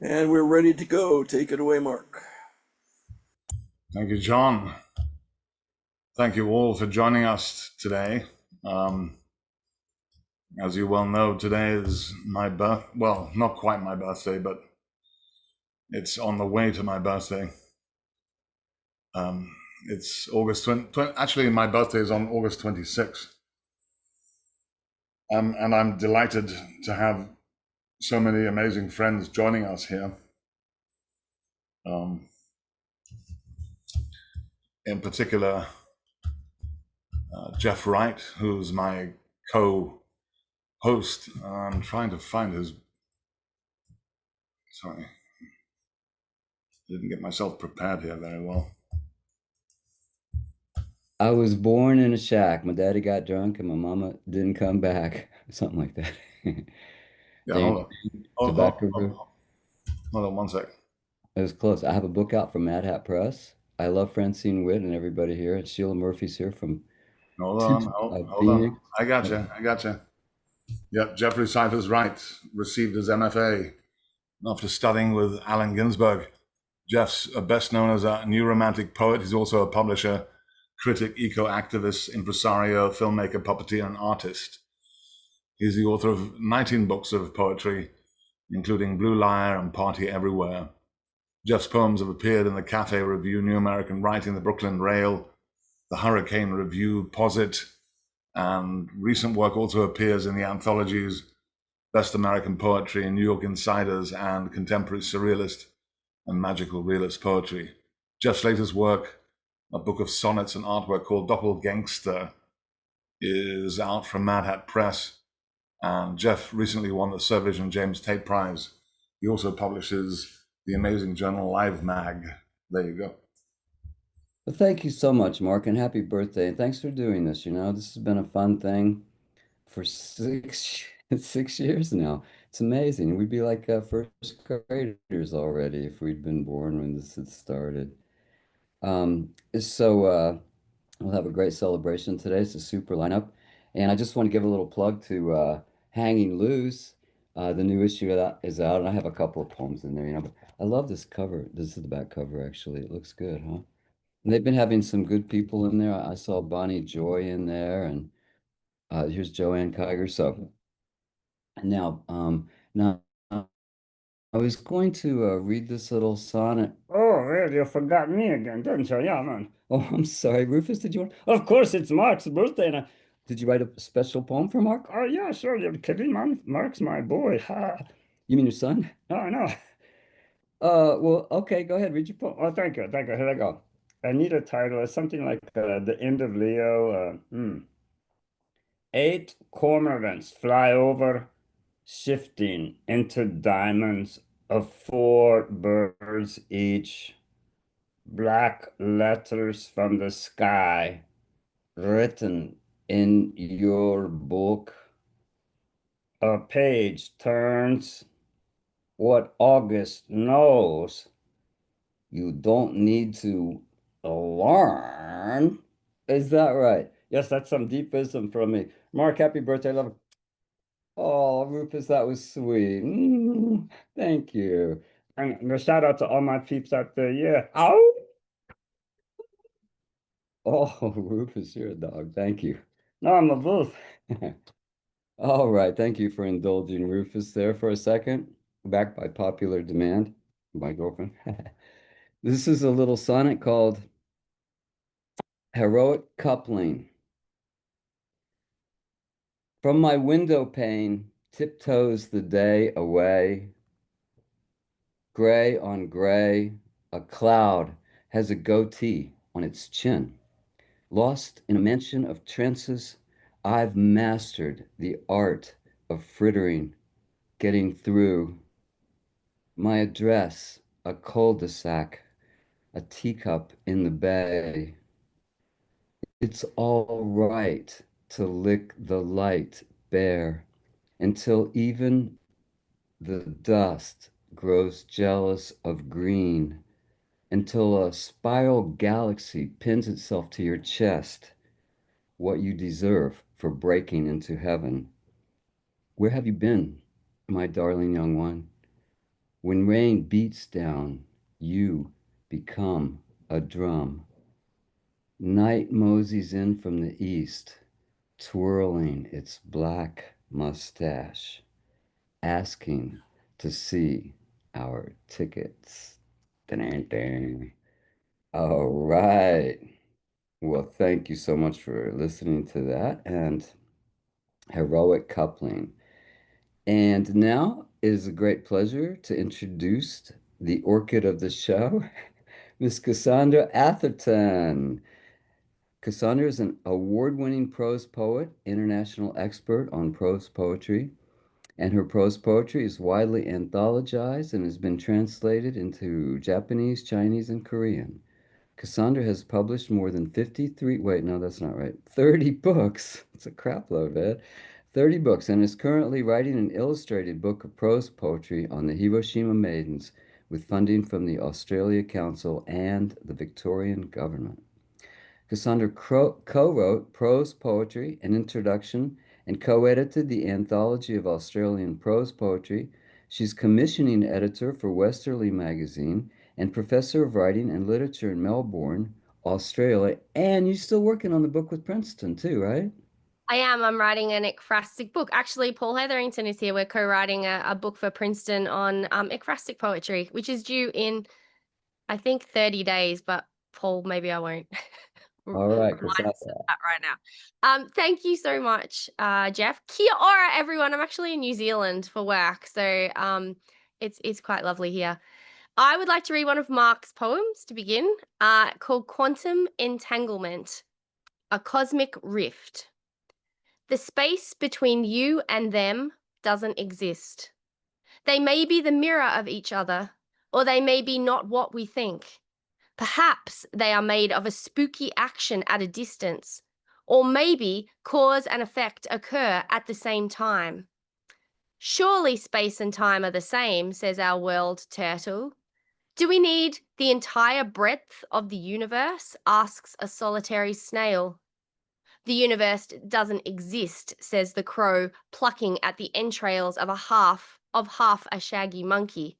And we're ready to go. Take it away, Mark. Thank you, John. Thank you all for joining us today. As you well know, today is well, not quite my birthday, but it's on the way to my birthday. It's August 20, actually, my birthday is on August 26th. And I'm delighted to have so many amazing friends joining us here. In particular, Jeff Wright, who's my co-host. I'm trying to find his. Sorry, didn't get myself prepared here very well. I was born in a shack. My daddy got drunk and my mama didn't come back. Something like that. Yeah, hold Danger, on. Hold, hold, tobacco hold, root. hold on one sec. It was close. I have a book out from Mad Hat Press. I love Francine Witt and everybody here. And Sheila Murphy's here from Hold on. Hold on. Phoenix. I got you. Yep, Jeffrey Cyphers Wright received his MFA after studying with Allen Ginsberg. Jeff's best known as a new romantic poet. He's also a publisher, critic, eco-activist, impresario, filmmaker, puppeteer, and artist. He's the author of 19 books of poetry, including Blue Lyre and Party Everywhere. Jeff's poems have appeared in the Cafe Review, New American Writing, the Brooklyn Rail, the Hurricane Review, Posit, and recent work also appears in the anthologies Best American Poetry and New York Insiders and Contemporary Surrealist and Magical Realist Poetry. Jeff latest work, a book of sonnets and artwork called Doppelgangster, is out from Mad Hat Press. And Jeff recently won the Sir Vision James Tate Prize. He also publishes the amazing journal Live Mag. There you go. Well, thank you so much, Mark, and happy birthday. And thanks for doing this. This has been a fun thing for 6 years now. It's amazing. We'd be like first graders already if we'd been born when this had started. So we'll have a great celebration today. It's a super lineup. And I just want to give a little plug to Hanging Loose. The new issue of that is out, and I have a couple of poems in there. But I love this cover. This is the back cover, actually. It looks good, huh? And they've been having some good people in there. I saw Bonnie Joy in there, and here's Joanne Kiger. So now, now I was going to read this little sonnet. Oh, well, you forgot me again, didn't you? Yeah, man. Oh, I'm sorry, Rufus. Did you want? Of course, it's Mark's birthday, and did you write a special poem for Mark? Oh, yeah, sure. You're kidding, man. Mark's my boy. Ha. You mean your son? Oh, no. Well, okay. Go ahead. Read your poem. Oh, thank you. Thank you. Here I go. I need a title. It's something like The End of Leo. 8 cormorants fly over, shifting into diamonds of 4 birds each. Black letters from the sky written in your book. A page turns. What August knows, you don't need to learn. Is that right? Yes, that's some deepism from me. Mark, happy birthday, love. Oh, Rufus, that was sweet. Thank you. And a shout out to all my peeps out there. Yeah. Ow! Oh, Rufus, you're a dog. Thank you. No, I'm a wolf. All right. Thank you for indulging Rufus there for a second. Back by popular demand. My girlfriend. This is a little sonnet called Heroic Coupling. From my window pane tiptoes the day away. Gray on gray, a cloud has a goatee on its chin. Lost in a mansion of trances, I've mastered the art of frittering, getting through. My address, a cul-de-sac, a teacup in the bay. It's all right to lick the light bare until even the dust grows jealous of green, until a spiral galaxy pins itself to your chest, what you deserve for breaking into heaven. Where have you been, my darling young one? When rain beats down, you become a drum. Night moseys in from the east, twirling its black mustache, asking to see our tickets. Dun-dun-dun. All right. Well, thank you so much for listening to that and heroic coupling. And now it is a great pleasure to introduce the orchid of the show, Miss Cassandra Atherton. Cassandra is an award-winning prose poet, international expert on prose poetry, and her prose poetry is widely anthologized and has been translated into Japanese, Chinese, and Korean. Cassandra has published more than 53, wait, no, that's not right, 30 books. It's a crap load, man. 30 books, and is currently writing an illustrated book of prose poetry on the Hiroshima Maidens with funding from the Australia Council and the Victorian government. Cassandra co-wrote prose poetry, an introduction, and co-edited the Anthology of Australian Prose Poetry. She's commissioning editor for Westerly magazine and professor of writing and literature in Melbourne, Australia. And you're still working on the book with Princeton too, right? I am. I'm writing an ekphrastic book. Actually, Paul Hetherington is here. We're co-writing a book for Princeton on ekphrastic poetry, which is due in, I think, 30 days. But Paul, maybe I won't. All right, Remind us of that right now. Thank you so much, Jeff. Kia ora, everyone. I'm actually in New Zealand for work, so it's quite lovely here. I would like to read one of Marc's poems to begin, called Quantum Entanglement, a Cosmic Rift. The space between you and them doesn't exist. They may be the mirror of each other, or they may be not what we think. Perhaps they are made of a spooky action at a distance, or maybe cause and effect occur at the same time. Surely space and time are the same, says our world turtle. Do we need the entire breadth of the universe, asks a solitary snail. The universe doesn't exist, says the crow, plucking at the entrails of half a shaggy monkey.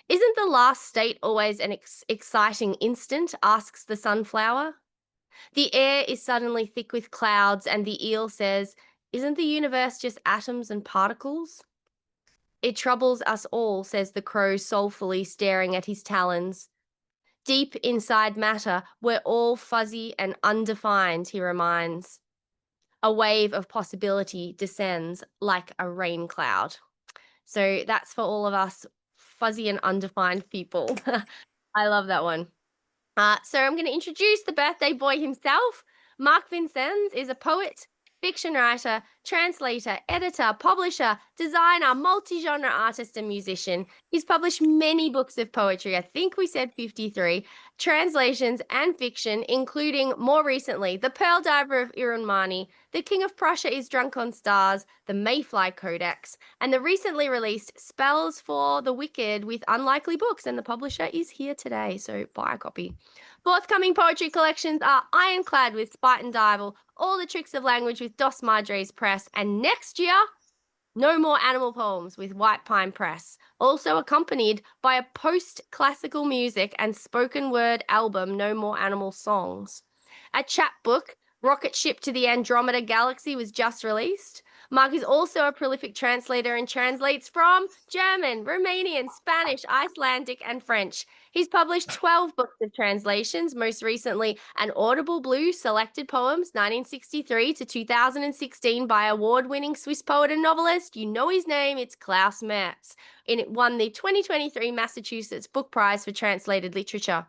Isn't the last state always an exciting instant, asks the sunflower. The air is suddenly thick with clouds, and the eel says, isn't the universe just atoms and particles? It troubles us all, says the crow soulfully, staring at his talons. Deep inside matter, we're all fuzzy and undefined, he reminds. A wave of possibility descends like a rain cloud. So that's for all of us fuzzy and undefined people. I love that one. So I'm going to introduce the birthday boy himself. Marc Vincenz is a poet, fiction writer, translator, editor, publisher, designer, multi-genre artist and musician. He's published many books of poetry, I think we said 53, translations and fiction, including more recently The Pearl Diver of Irunmani, The King of Prussia is Drunk on Stars, The Mayfly Codex, and the recently released Spells for the Wicked with Unlikely Books, and the publisher is here today, so buy a copy. Forthcoming poetry collections are Ironclad with Spite and Dival, All the Tricks of Language with Dos Madres Press, and next year, No More Animal Poems with White Pine Press, also accompanied by a post-classical music and spoken word album, No More Animal Songs. A chapbook, Rocket Ship to the Andromeda Galaxy, was just released. Marc is also a prolific translator and translates from German, Romanian, Spanish, Icelandic, and French. He's published 12 books of translations, most recently An Audible Blue Selected Poems, 1963 to 2016 by award-winning Swiss poet and novelist. You know his name, it's Klaus Merz. And it won the 2023 Massachusetts Book Prize for Translated Literature.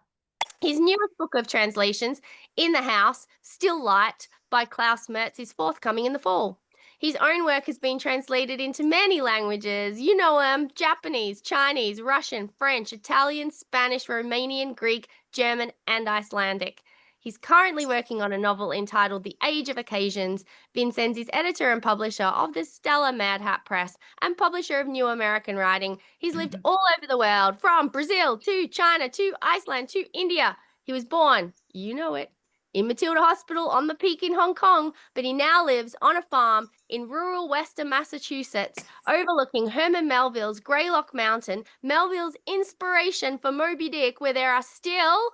His newest book of translations, In the House, Still Light, by Klaus Merz, is forthcoming in the fall. His own work has been translated into many languages. You know them: Japanese, Chinese, Russian, French, Italian, Spanish, Romanian, Greek, German, and Icelandic. He's currently working on a novel entitled The Age of Occasions. Vincenz is editor and publisher of the Stella Mad Hat Press and publisher of New American Writing. He's lived all over the world, from Brazil to China to Iceland to India. He was born, you know it, in Matilda Hospital on the Peak in Hong Kong, but he now lives on a farm in rural western Massachusetts, overlooking Herman Melville's Greylock Mountain, Melville's inspiration for Moby Dick, where there are still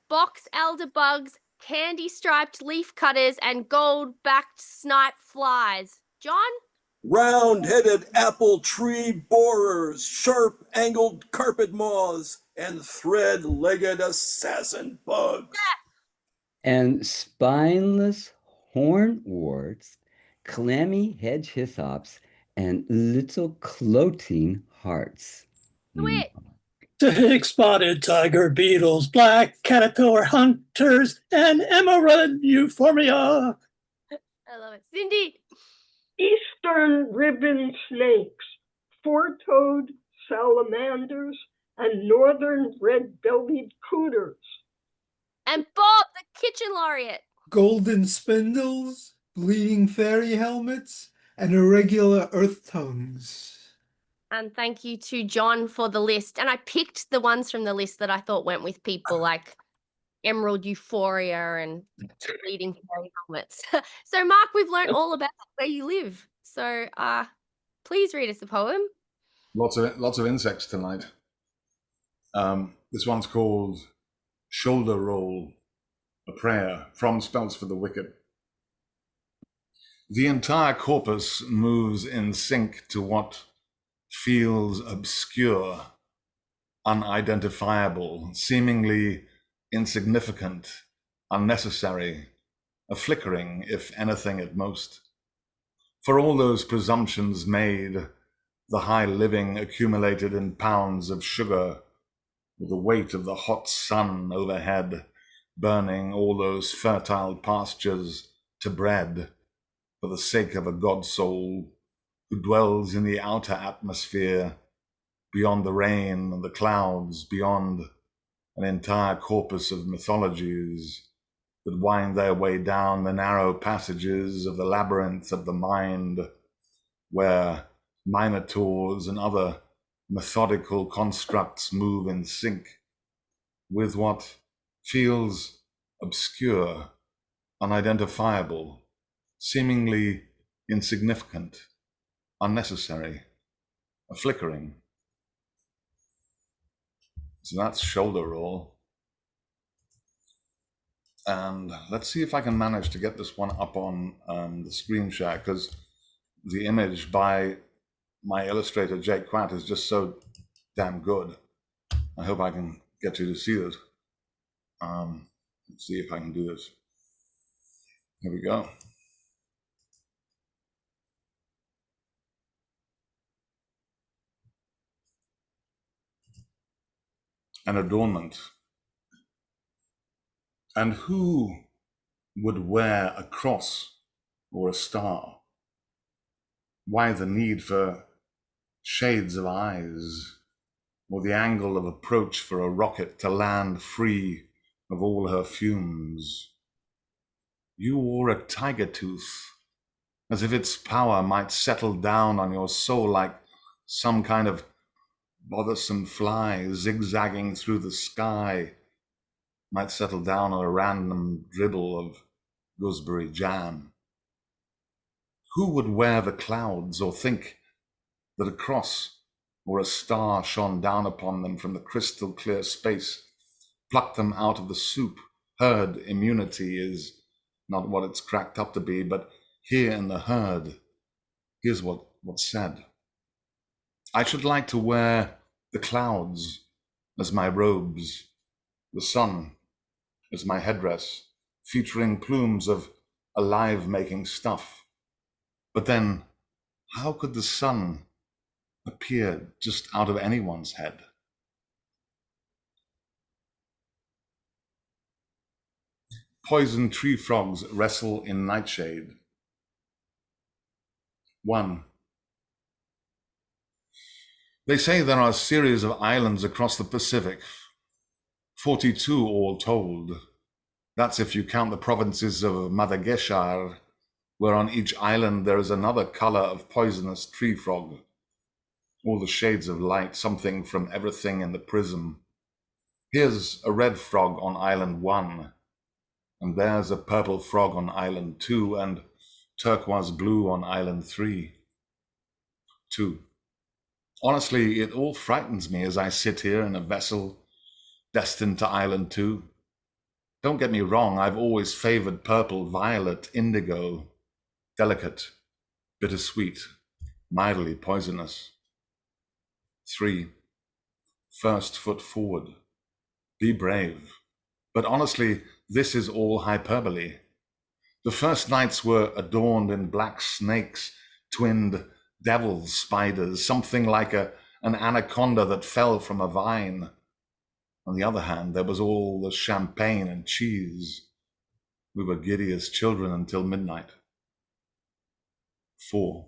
box elder bugs, candy-striped leaf cutters, and gold-backed snipe flies. John? Round-headed apple tree borers, sharp-angled carpet moths, and thread-legged assassin bugs. And spineless hornworts, clammy hedge hissops, and little cloteen hearts. Quit. Six-spotted tiger beetles, black caterpillar hunters, and emerald euphorbia. I love it. Cindy? Eastern ribbon snakes, four-toed salamanders, and northern red-bellied cooters. And Bob, the kitchen laureate. Golden spindles, bleeding fairy helmets, and irregular earth tongues. And thank you to John for the list. And I picked the ones from the list that I thought went with people like Emerald Euphoria and Bleeding Fairy Helmets. So, Mark, we've learned all about where you live. So, please read us a poem. Lots of insects tonight. This one's called Shoulder Roll, a prayer from Spells for the Wicked. The entire corpus moves in sync to what feels obscure, unidentifiable, seemingly insignificant, unnecessary, a flickering, if anything at most. For all those presumptions made, the high living accumulated in pounds of sugar, with the weight of the hot sun overhead, burning all those fertile pastures to bread, for the sake of a god soul who dwells in the outer atmosphere, beyond the rain and the clouds, beyond an entire corpus of mythologies that wind their way down the narrow passages of the labyrinth of the mind, where minotaurs and other methodical constructs move in sync with what feels obscure, unidentifiable, seemingly insignificant, unnecessary, a flickering. So that's Shoulder Roll. And let's see if I can manage to get this one up on the screen share, because the image by my illustrator, Jake Quatt, is just so damn good. I hope I can get you to see this. Let's see if I can do this. Here we go. An adornment. And who would wear a cross or a star? Why the need for shades of eyes, or the angle of approach for a rocket to land free of all her fumes? You wore a tiger tooth, as if its power might settle down on your soul like some kind of bothersome fly zigzagging through the sky might settle down on a random dribble of gooseberry jam. Who would wear the clouds or think that a cross or a star shone down upon them from the crystal clear space, plucked them out of the soup? Herd immunity is not what it's cracked up to be, but here in the herd, here's what's said. I should like to wear the clouds as my robes, the sun as my headdress, featuring plumes of alive-making stuff. But then, how could the sun appear just out of anyone's head? Poison tree frogs wrestle in nightshade. 1. They say there are a series of islands across the Pacific, 42 all told. That's if you count the provinces of Madagascar, where on each island there is another color of poisonous tree frog. All the shades of light, something from everything in the prism. Here's a red frog on island 1, And there's a purple frog on island 2 and turquoise blue on island 3. 2. Honestly, it all frightens me as I sit here in a vessel destined to island 2. Don't get me wrong, I've always favored purple, violet, indigo, delicate, bittersweet, mildly poisonous. 3. First foot forward. Be brave. But honestly, this is all hyperbole. The first nights were adorned in black snakes, twinned devil spiders, something like an anaconda that fell from a vine. On the other hand, there was all the champagne and cheese. We were giddy as children until midnight. 4.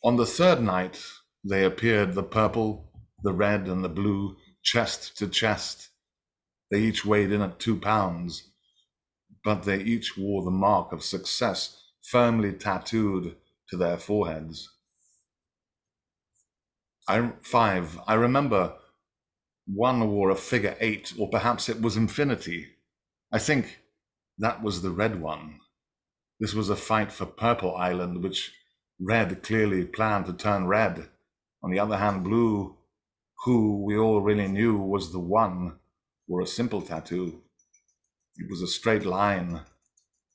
On the third night, they appeared, the purple, the red, and the blue, chest to chest. They each weighed in at 2 pounds, but they each wore the mark of success firmly tattooed to their foreheads. 5. I remember one wore a figure 8, or perhaps it was infinity. I think that was the red one. This was a fight for Purple Island, which red clearly planned to turn red. On the other hand, blue, who we all really knew was the one, wore a simple tattoo. It was a straight line,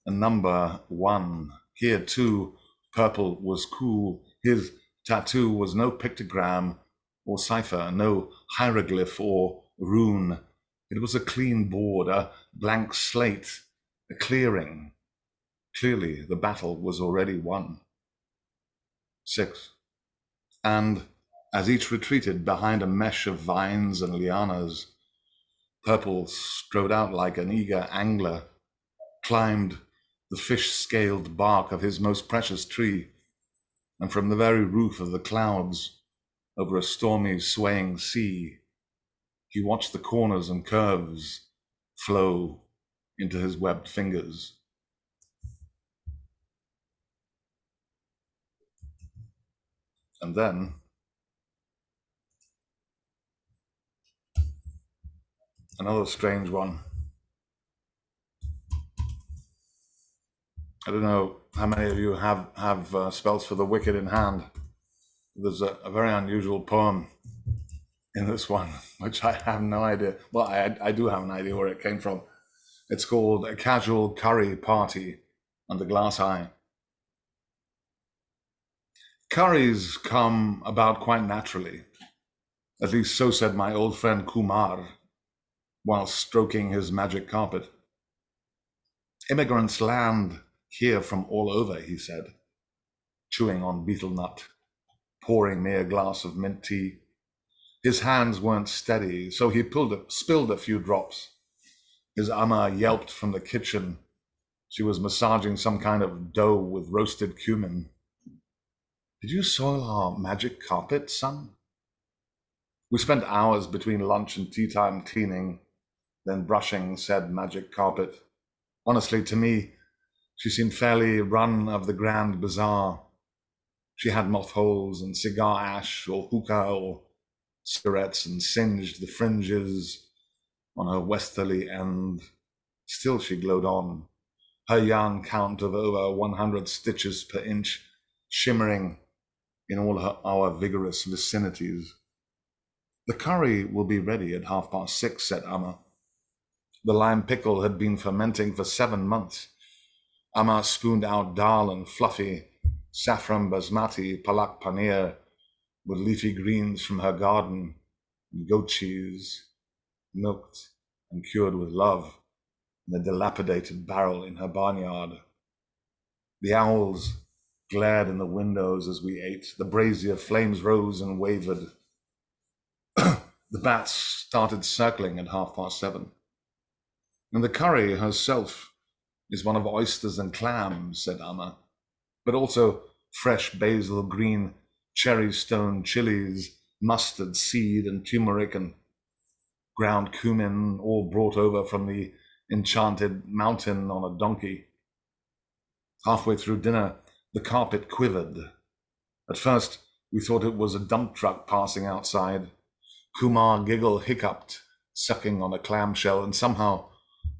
a number 1. Here too, purple was cool. His tattoo was no pictogram or cipher, no hieroglyph or rune. It was a clean board, a blank slate, a clearing. Clearly, the battle was already won. 6. And as each retreated behind a mesh of vines and lianas, Purple strode out like an eager angler, climbed the fish-scaled bark of his most precious tree, and from the very roof of the clouds, over a stormy, swaying sea, he watched the corners and curves flow into his webbed fingers. And then, another strange one. I don't know how many of you have spells for the wicked in hand. There's a very unusual poem in this one, which I have no idea. Well, I do have an idea where it came from. It's called A Casual Curry Party Under Glass Eye. Curries come about quite naturally. At least so said my old friend Kumar, while stroking his magic carpet. Immigrants land here from all over, he said, chewing on betel nut, pouring me a glass of mint tea. His hands weren't steady, so he spilled a few drops. His ama yelped from the kitchen. She was massaging some kind of dough with roasted cumin. Did you soil our magic carpet, son? We spent hours between lunch and tea time cleaning, then brushing said magic carpet. Honestly, to me, she seemed fairly run of the Grand Bazaar. She had moth holes and cigar ash or hookah or cigarettes and singed the fringes on her westerly end. Still she glowed on, her yarn count of over 100 stitches per inch shimmering in all our vigorous vicinities. The curry will be ready at 6:30, said Amma. The lime pickle had been fermenting for 7 months. Amma spooned out dal and fluffy saffron basmati palak paneer with leafy greens from her garden and goat cheese, milked and cured with love in a dilapidated barrel in her barnyard. The owls glared in the windows as we ate. The brazier flames rose and wavered. The bats started circling at 7:30. And the curry herself is one of oysters and clams, said Amma, but also fresh basil, green cherry stone chilies, mustard seed and turmeric and ground cumin, all brought over from the enchanted mountain on a donkey. Halfway through dinner, the carpet quivered. At first, we thought it was a dump truck passing outside. Kumar hiccuped, sucking on a clamshell, and somehow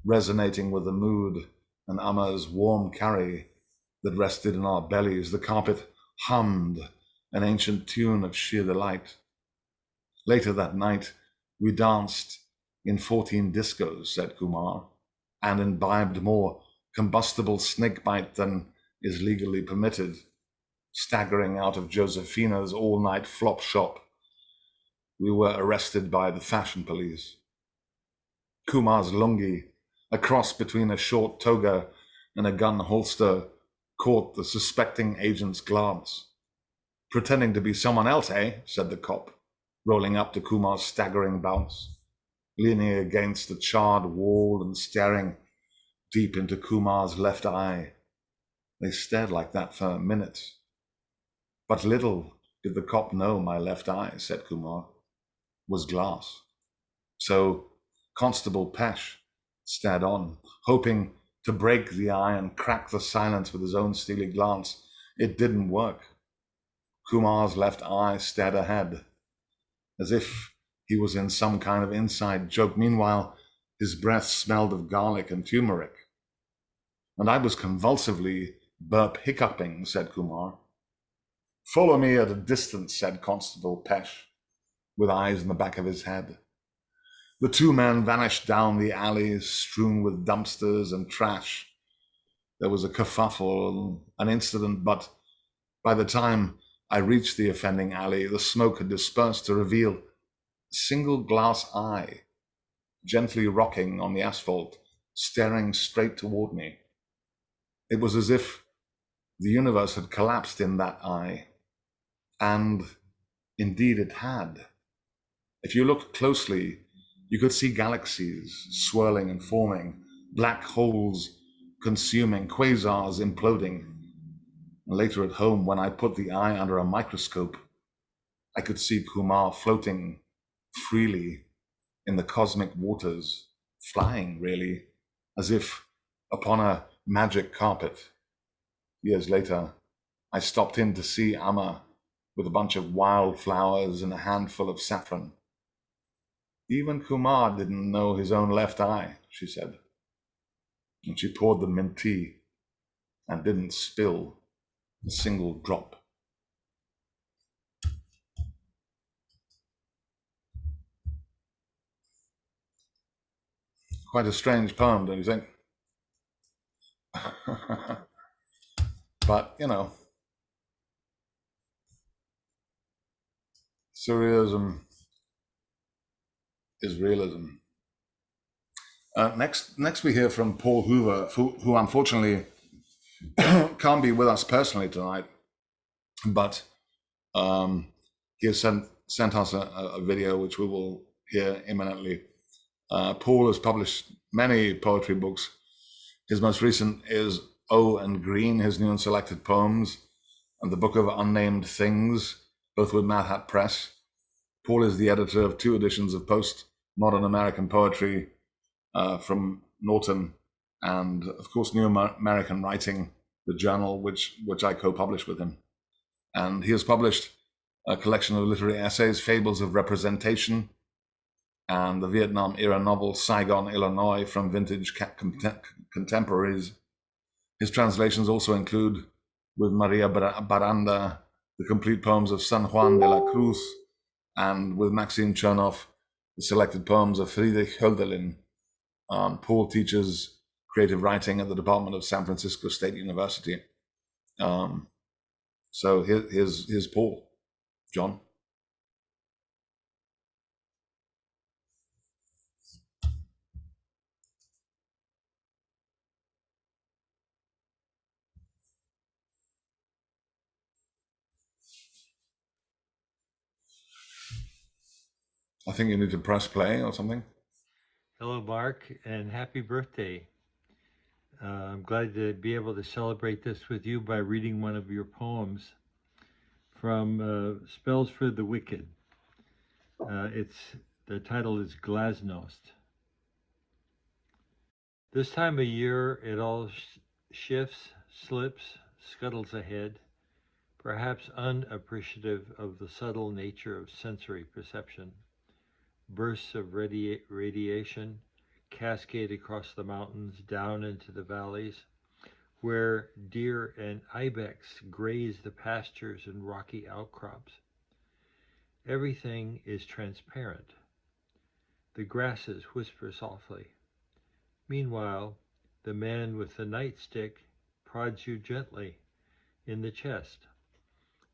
resonating with the mood and Amma's warm carry that rested in our bellies. The carpet hummed an ancient tune of sheer delight. Later that night, we danced in 14 discos, said Kumar, and imbibed more combustible snakebite than is legally permitted, staggering out of Josefina's all-night flop shop. We were arrested by the fashion police. Kumar's lungi, a cross between a short toga and a gun holster, caught the suspecting agent's glance. Pretending to be someone else, eh? Said the cop, rolling up to Kumar's staggering bounce, leaning against the charred wall and staring deep into Kumar's left eye. They stared like that for minutes. But little did the cop know my left eye, said Kumar, was glass. So Constable Pesh stared on, hoping to break the eye and crack the silence with his own steely glance. It didn't work. Kumar's left eye stared ahead, as if he was in some kind of inside joke. Meanwhile, his breath smelled of garlic and turmeric. And I was convulsively hiccuping, said Kumar. Follow me at a distance, said Constable Pesh, with eyes in the back of his head. The two men vanished down the alleys strewn with dumpsters and trash. There was a kerfuffle, an incident, but by the time I reached the offending alley, the smoke had dispersed to reveal a single glass eye, gently rocking on the asphalt, staring straight toward me. It was as if the universe had collapsed in that eye, and indeed it had. If you looked closely, you could see galaxies swirling and forming, black holes consuming, quasars imploding. And later at home, when I put the eye under a microscope, I could see Kumar floating freely in the cosmic waters, flying really, as if upon a magic carpet. Years later, I stopped in to see Amma with a bunch of wildflowers and a handful of saffron. Even Kumar didn't know his own left eye, she said. And she poured the mint tea and didn't spill a single drop. Quite a strange poem, don't you think? But, you know, surrealism is realism. Next we hear from Paul Hoover, who unfortunately can't be with us personally tonight, but he has sent us a video which we will hear imminently. Paul has published many poetry books. His most recent is O and Green, his new and selected poems, and the Book of Unnamed Things, both with Mad Hat Press. Paul is the editor of 2 editions of Post-Modern American Poetry from Norton, and of course New American Writing, the journal which I co-published with him. And he has published a collection of literary essays, Fables of Representation, and the Vietnam-era novel Saigon, Illinois, from vintage contemporaries. His translations also include, with Maria Baranda, the complete poems of San Juan de la Cruz, and with Maxim Chernoff, the selected poems of Friedrich Hölderlin. Paul teaches creative writing at the Department of San Francisco State University. So here's Paul. John? I think you need to press play or something. Hello, Mark, and happy birthday. I'm glad to be able to celebrate this with you by reading one of your poems from Spells for the Wicked. The title is Glasnost. This time of year, it all shifts, slips, scuttles ahead, perhaps unappreciative of the subtle nature of sensory perception. Bursts of radiation, cascade across the mountains down into the valleys, where deer and ibex graze the pastures and rocky outcrops. Everything is transparent. The grasses whisper softly. Meanwhile, the man with the nightstick prods you gently in the chest,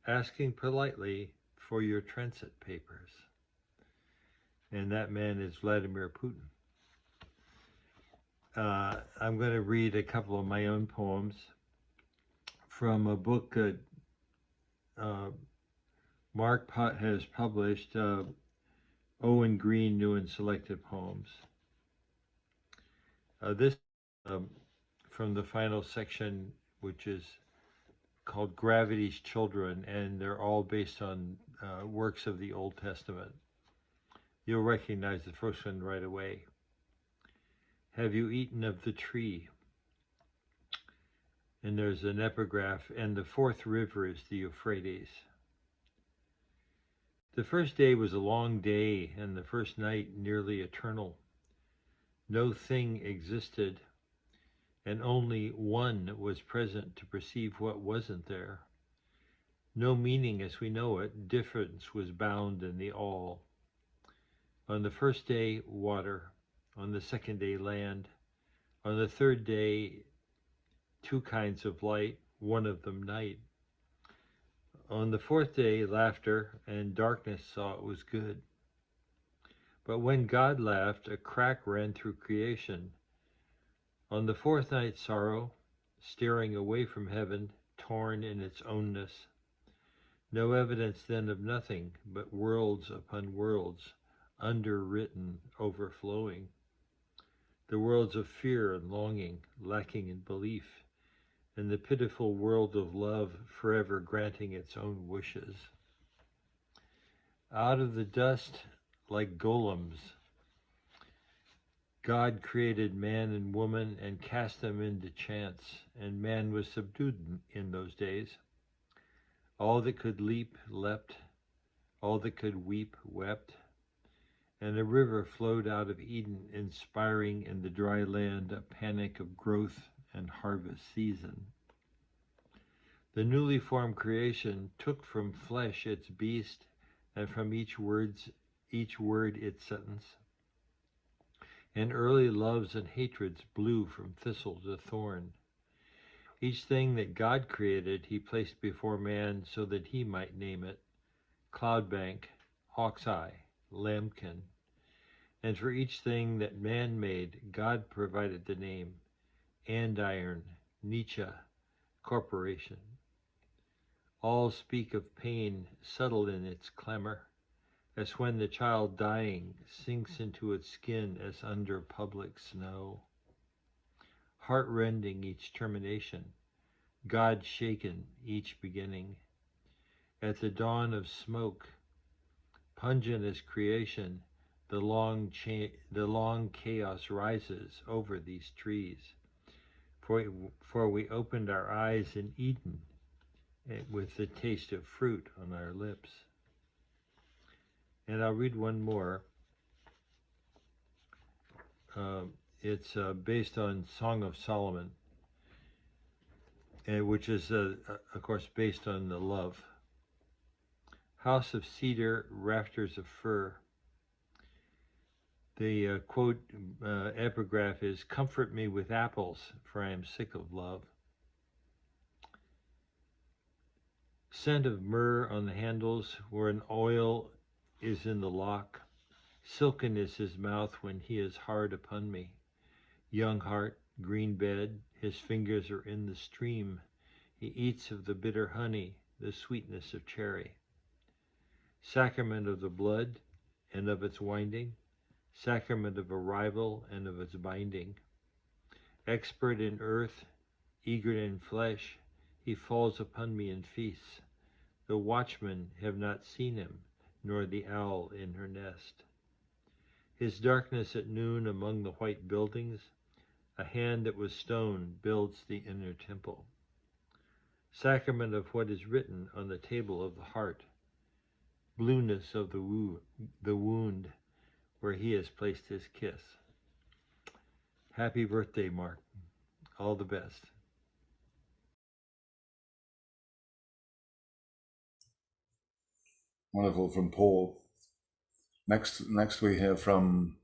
asking politely for your transit papers. And that man is Vladimir Putin. I'm going to read a couple of my own poems from a book that Marc has published, Owen Green New and Selected Poems. This from the final section, which is called Gravity's Children, and they're all based on works of the Old Testament. You'll recognize the first one right away. Have you eaten of the tree? And there's an epigraph, and the fourth river is the Euphrates. The first day was a long day, and the first night nearly eternal. No thing existed, and only one was present to perceive what wasn't there. No meaning as we know it, difference was bound in the all. On the first day, water. On the second day, land. On the third day, two kinds of light, one of them night. On the fourth day, laughter, and darkness saw it was good. But when God laughed, a crack ran through creation. On the fourth night, sorrow, staring away from heaven, torn in its ownness. No evidence then of nothing, but worlds upon worlds, underwritten, overflowing. The worlds of fear and longing, lacking in belief, and the pitiful world of love forever granting its own wishes. Out of the dust, like golems, God created man and woman and cast them into chance, and man was subdued in those days. All that could leap, leapt, all that could weep, wept. And a river flowed out of Eden, inspiring in the dry land a panic of growth and harvest season. The newly formed creation took from flesh its beast, and from each word its sentence. And early loves and hatreds blew from thistle to thorn. Each thing that God created he placed before man so that he might name it. Cloudbank, Hawk's Eye, Lambkin, and for each thing that man made, God provided the name, Andiron, Nietzsche, Corporation. All speak of pain subtle in its clamor, as when the child dying sinks into its skin as under public snow. Heart-rending each termination, God shaken each beginning. At the dawn of smoke, pungent as creation, the long chaos rises over these trees. For we opened our eyes in Eden with the taste of fruit on our lips. And I'll read one more. It's based on Song of Solomon, which is, of course, based on the love. House of cedar, rafters of fir. The quote epigraph is, "Comfort me with apples, for I am sick of love." Scent of myrrh on the handles, where an oil is in the lock. Silken is his mouth when he is hard upon me. Young heart, green bed, his fingers are in the stream. He eats of the bitter honey, the sweetness of cherry. Sacrament of the blood and of its winding, sacrament of arrival and of its binding. Expert in earth, eager in flesh, he falls upon me and feasts. The watchmen have not seen him, nor the owl in her nest. His darkness at noon among the white buildings, a hand that was stone builds the inner temple. Sacrament of what is written on the table of the heart, blueness of the wound where he has placed his kiss. Happy birthday, Mark. All the best. Wonderful from Paul. Next we hear from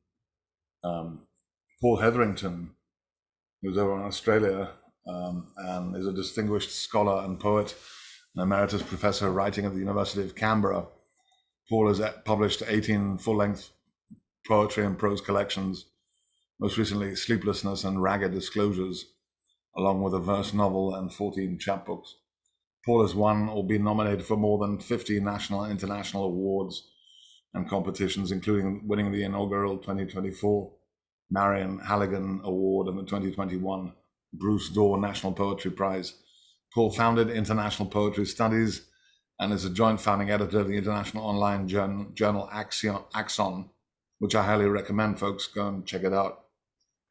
Paul Hetherington, who's over in Australia and is a distinguished scholar and poet, an emeritus professor writing at the University of Canberra. Paul has published 18 full-length poetry and prose collections, most recently Sleeplessness and Ragged Disclosures, along with a verse novel and 14 chapbooks. Paul has won or been nominated for more than 50 national and international awards and competitions, including winning the inaugural 2024 Marion Halligan Award and the 2021 Bruce Dorr National Poetry Prize. Paul founded International Poetry Studies and is a joint founding editor of the international online journal Axon, which I highly recommend, folks. Go and check it out.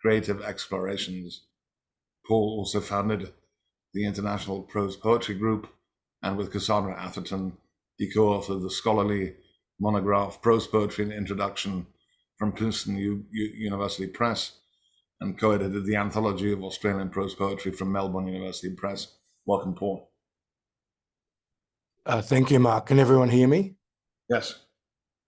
Creative Explorations. Paul also founded the International Prose Poetry Group, and with Cassandra Atherton, he co-authored the scholarly monograph Prose Poetry and Introduction from Princeton University Press, and co-edited the Anthology of Australian Prose Poetry from Melbourne University Press. Welcome, Paul. Thank you, Mark. Can everyone hear me? Yes.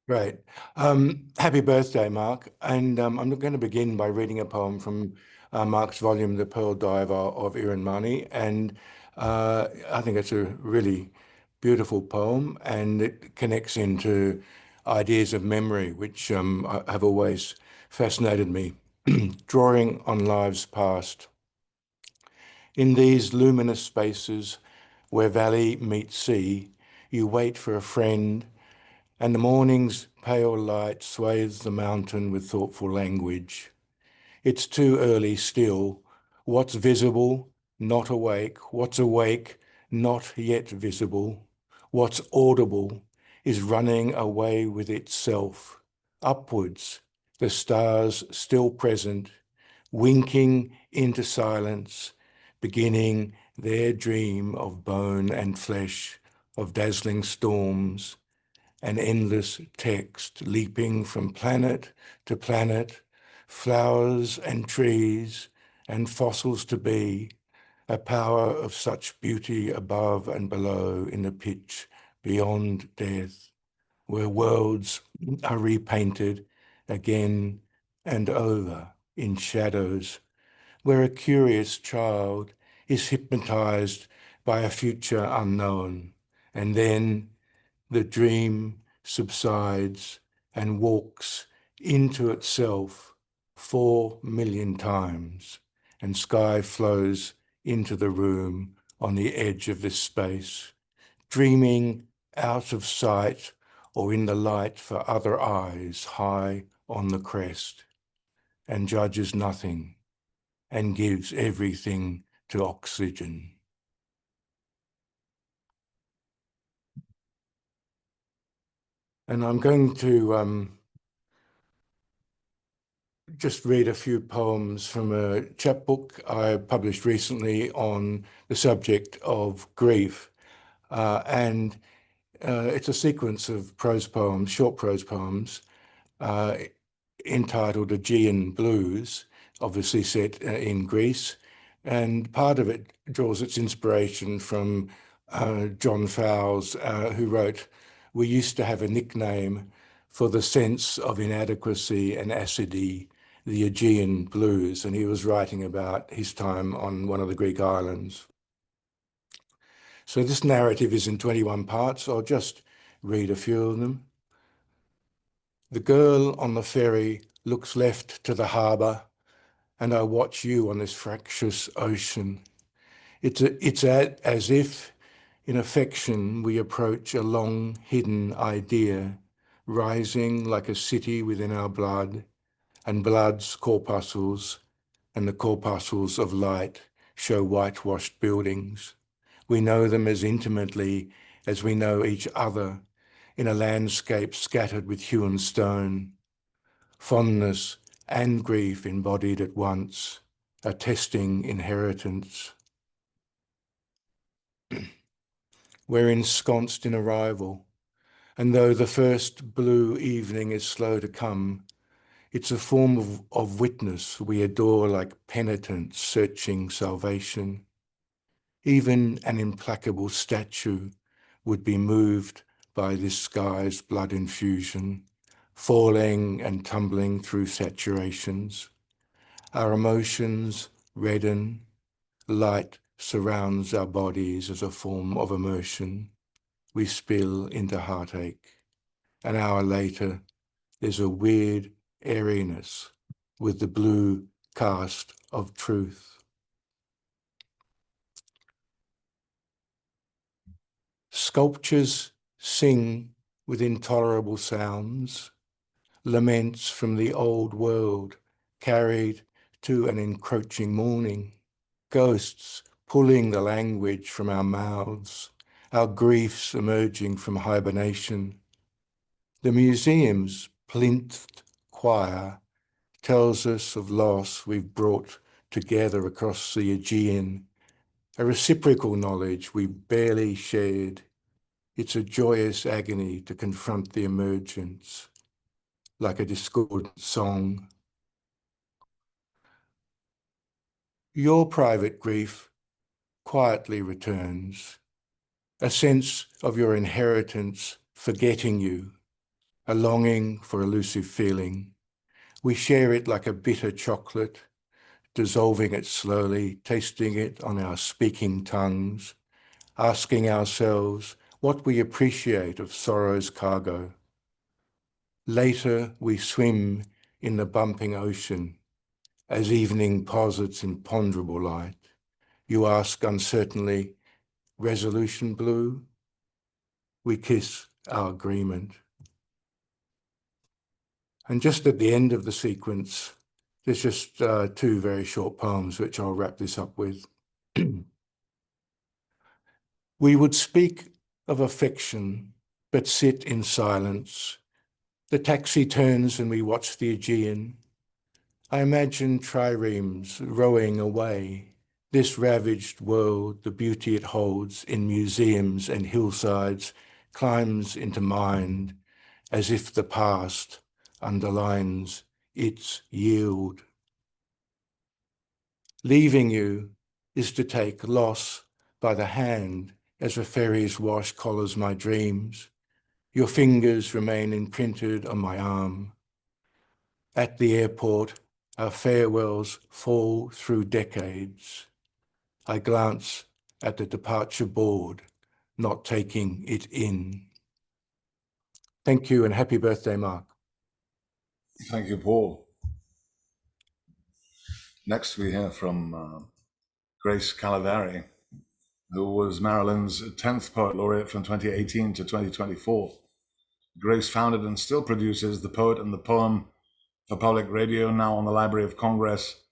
Great. Happy birthday, Mark. And I'm going to begin by reading a poem from Mark's volume, The Pearl Diver of Iranmani. And I think it's a really beautiful poem, and it connects into ideas of memory, which have always fascinated me. Drawing on lives past. In these luminous spaces where valley meets sea, you wait for a friend, and the morning's pale light swathes the mountain with thoughtful language. It's too early still. What's visible, not awake. What's awake, not yet visible. What's audible is running away with itself. Upwards, the stars still present, winking into silence, beginning their dream of bone and flesh, of dazzling storms, an endless text leaping from planet to planet, flowers and trees and fossils to be, a power of such beauty above and below in the pitch beyond death, where worlds are repainted again and over in shadows, where a curious child is hypnotized by a future unknown, and then the dream subsides and walks into itself 4 million times, and sky flows into the room on the edge of this space, dreaming out of sight or in the light for other eyes high on the crest, and judges nothing and gives everything to oxygen. And I'm going to just read a few poems from a chapbook I published recently on the subject of grief. It's a sequence of prose poems, short prose poems, entitled Aegean Blues, obviously set in Greece. And part of it draws its inspiration from John Fowles, who wrote, "We used to have a nickname for the sense of inadequacy and acidity, the Aegean Blues," and he was writing about his time on one of the Greek islands. So this narrative is in 21 parts. I'll just read a few of them. The girl on the ferry looks left to the harbour, and I watch you on this fractious ocean. It's as if, in affection, we approach a long hidden idea, rising like a city within our blood, and blood's corpuscles and the corpuscles of light show whitewashed buildings. We know them as intimately as we know each other in a landscape scattered with hewn stone. Fondness and grief embodied at once, attesting inheritance. We're ensconced in arrival, and though the first blue evening is slow to come, It's a form of witness we adore like penitents searching salvation. Even an implacable statue would be moved by this sky's blood infusion, falling and tumbling through saturations. Our emotions redden, light surrounds our bodies as a form of immersion. We spill into heartache. An hour later, there's a weird airiness with the blue cast of truth. Sculptures sing with intolerable sounds, laments from the old world carried to an encroaching morning, ghosts pulling the language from our mouths, our griefs emerging from hibernation. The museum's plinth choir tells us of loss we've brought together across the Aegean, a reciprocal knowledge we barely shared. It's a joyous agony to confront the emergence, like a discordant song. Your private grief quietly returns, a sense of your inheritance forgetting you, a longing for elusive feeling. We share it like a bitter chocolate, dissolving it slowly, tasting it on our speaking tongues, asking ourselves what we appreciate of sorrow's cargo. Later, we swim in the bumping ocean as evening posits imponderable light. You ask uncertainly, resolution blue? We kiss our agreement. And just at the end of the sequence, there's just two very short poems, which I'll wrap this up with. We would speak of affection, but sit in silence. The taxi turns and we watch the Aegean. I imagine triremes rowing away, this ravaged world, the beauty it holds in museums and hillsides, climbs into mind as if the past underlines its yield. Leaving you is to take loss by the hand as a ferry's wash collars my dreams. Your fingers remain imprinted on my arm. At the airport, our farewells fall through decades. I glance at the departure board, not taking it in. Thank you and happy birthday, Mark. Thank you, Paul. Next, we hear from Grace Cavalieri, who was Maryland's 10th Poet Laureate from 2018 to 2024. Grace founded and still produces The Poet and the Poem for public radio, now on the Library of Congress,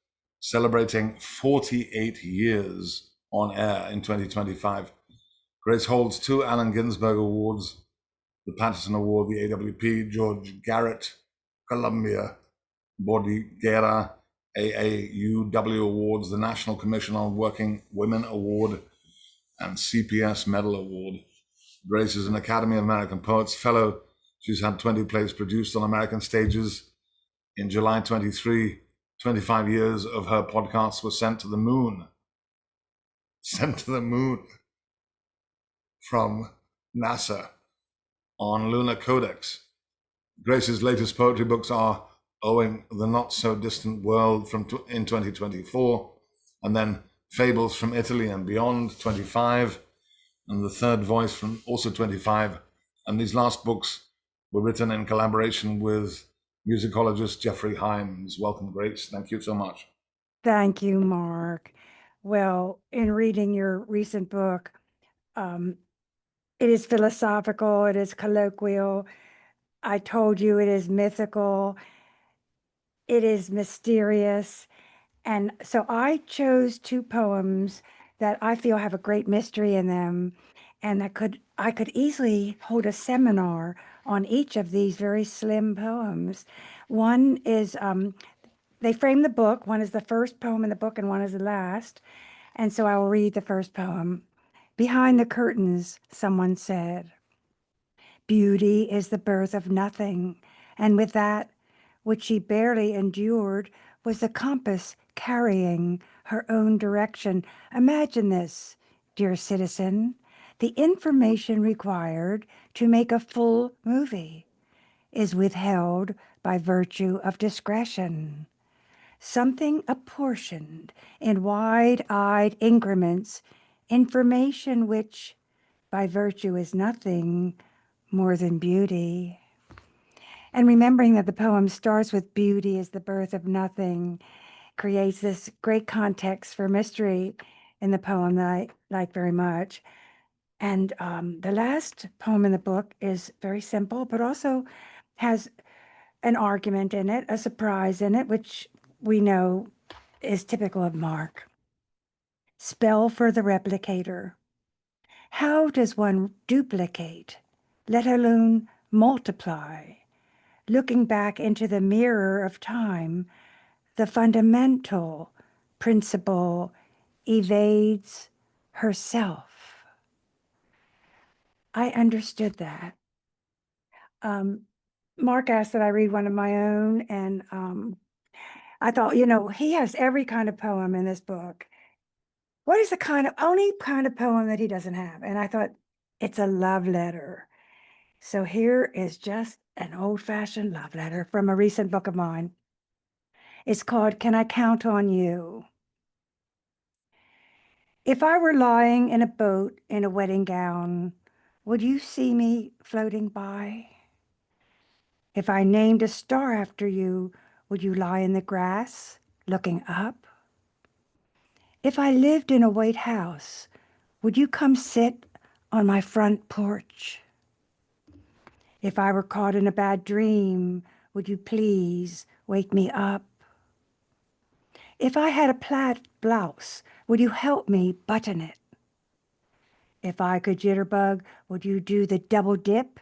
celebrating 48 years on air in 2025. Grace holds 2 Allen Ginsberg Awards, the Patterson Award, the AWP George Garrett Columbia Bordighera AAUW Awards, the National Commission on Working Women Award, and CPS Medal Award. Grace is an Academy of American Poets Fellow. She's had 20 plays produced on American stages. In July 23, 25 years of her podcasts were sent to the moon. Sent to the moon from NASA on Lunar Codex. Grace's latest poetry books are Owing the Not So Distant World in 2024, and then Fables from Italy and Beyond, 25, and The Third Voice from also 25. And these last books were written in collaboration with musicologist Jeffrey Himes. Welcome, Grace. Thank you so much. Thank you, Mark. Well, in reading your recent book, it is philosophical, it is colloquial. I told you it is mythical, it is mysterious. And so I chose 2 poems that I feel have a great mystery in them. And I could easily hold a seminar on each of these very slim poems. One is, they frame the book. One is the first poem in the book and one is the last. And so I will read the first poem. Behind the curtains, someone said, beauty is the birth of nothing. And with that, which she barely endured, was the compass carrying her own direction. Imagine this, dear citizen, the information required to make a full movie is withheld by virtue of discretion. Something apportioned in wide-eyed increments, information which, by virtue, is nothing more than beauty. And remembering that the poem starts with beauty is the birth of nothing creates this great context for mystery in the poem that I like very much. And the last poem in the book is very simple, but also has an argument in it, a surprise in it, which we know is typical of Marc. Spell for the replicator. How does one duplicate, let alone multiply? Looking back into the mirror of time, the fundamental principle evades herself. I understood that. Marc asked that I read one of my own, and I thought, he has every kind of poem in this book. What is the only kind of poem that he doesn't have? And I thought, it's a love letter. So here is just an old-fashioned love letter from a recent book of mine. It's called Can I Count on You? If I were lying in a boat in a wedding gown, would you see me floating by? If I named a star after you, would you lie in the grass looking up? If I lived in a white house, would you come sit on my front porch? If I were caught in a bad dream, would you please wake me up? If I had a plaid blouse, would you help me button it? If I could jitterbug, would you do the double dip?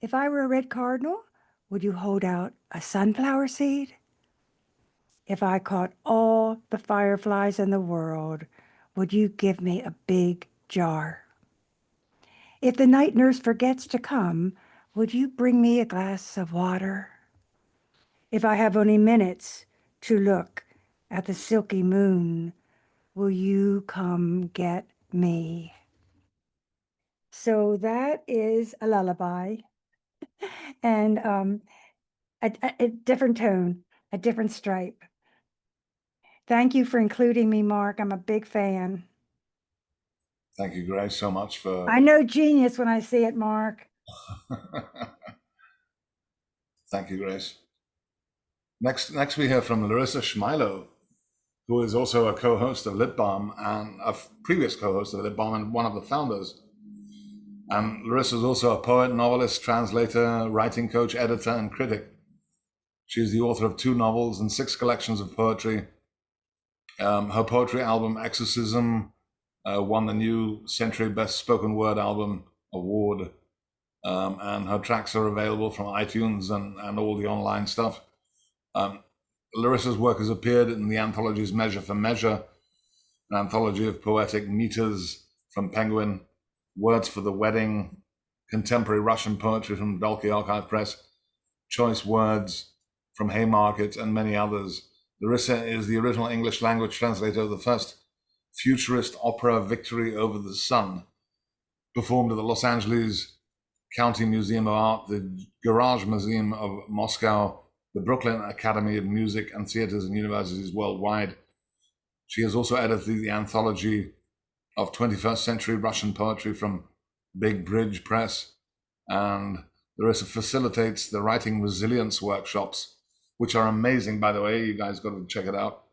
If I were a red cardinal, would you hold out a sunflower seed? If I caught all the fireflies in the world, would you give me a big jar? If the night nurse forgets to come, would you bring me a glass of water? If I have only minutes to look at the silky moon, will you come get me? So that is a lullaby, and a different tone, a different stripe. Thank you for including me, Marc. I'm a big fan. Thank you, Grace, so much for. I know genius when I see it, Marc. Thank you, Grace. Next we hear from Larissa Shmailo, who is also a co-host of Balm and a previous co-host of Balm and one of the founders. And Larissa is also a poet, novelist, translator, writing coach, editor, and critic. She is the author of 2 novels and 6 collections of poetry. Her poetry album, Exorcism, won the New Century Best Spoken Word Album Award. And her tracks are available from iTunes and all the online stuff. Larissa's work has appeared in the anthologies Measure for Measure, an anthology of poetic meters from Penguin, Words for the Wedding, contemporary Russian poetry from Dalkey Archive Press, Choice Words from Haymarket, and many others. Larissa is the original English language translator of the first futurist opera Victory Over the Sun, performed at the Los Angeles County Museum of Art, the Garage Museum of Moscow, the Brooklyn Academy of Music and Theaters and Universities worldwide. She has also edited the anthology of 21st century Russian poetry from Big Bridge Press, and Larissa facilitates the writing resilience workshops, which are amazing, by the way. You guys got to check it out.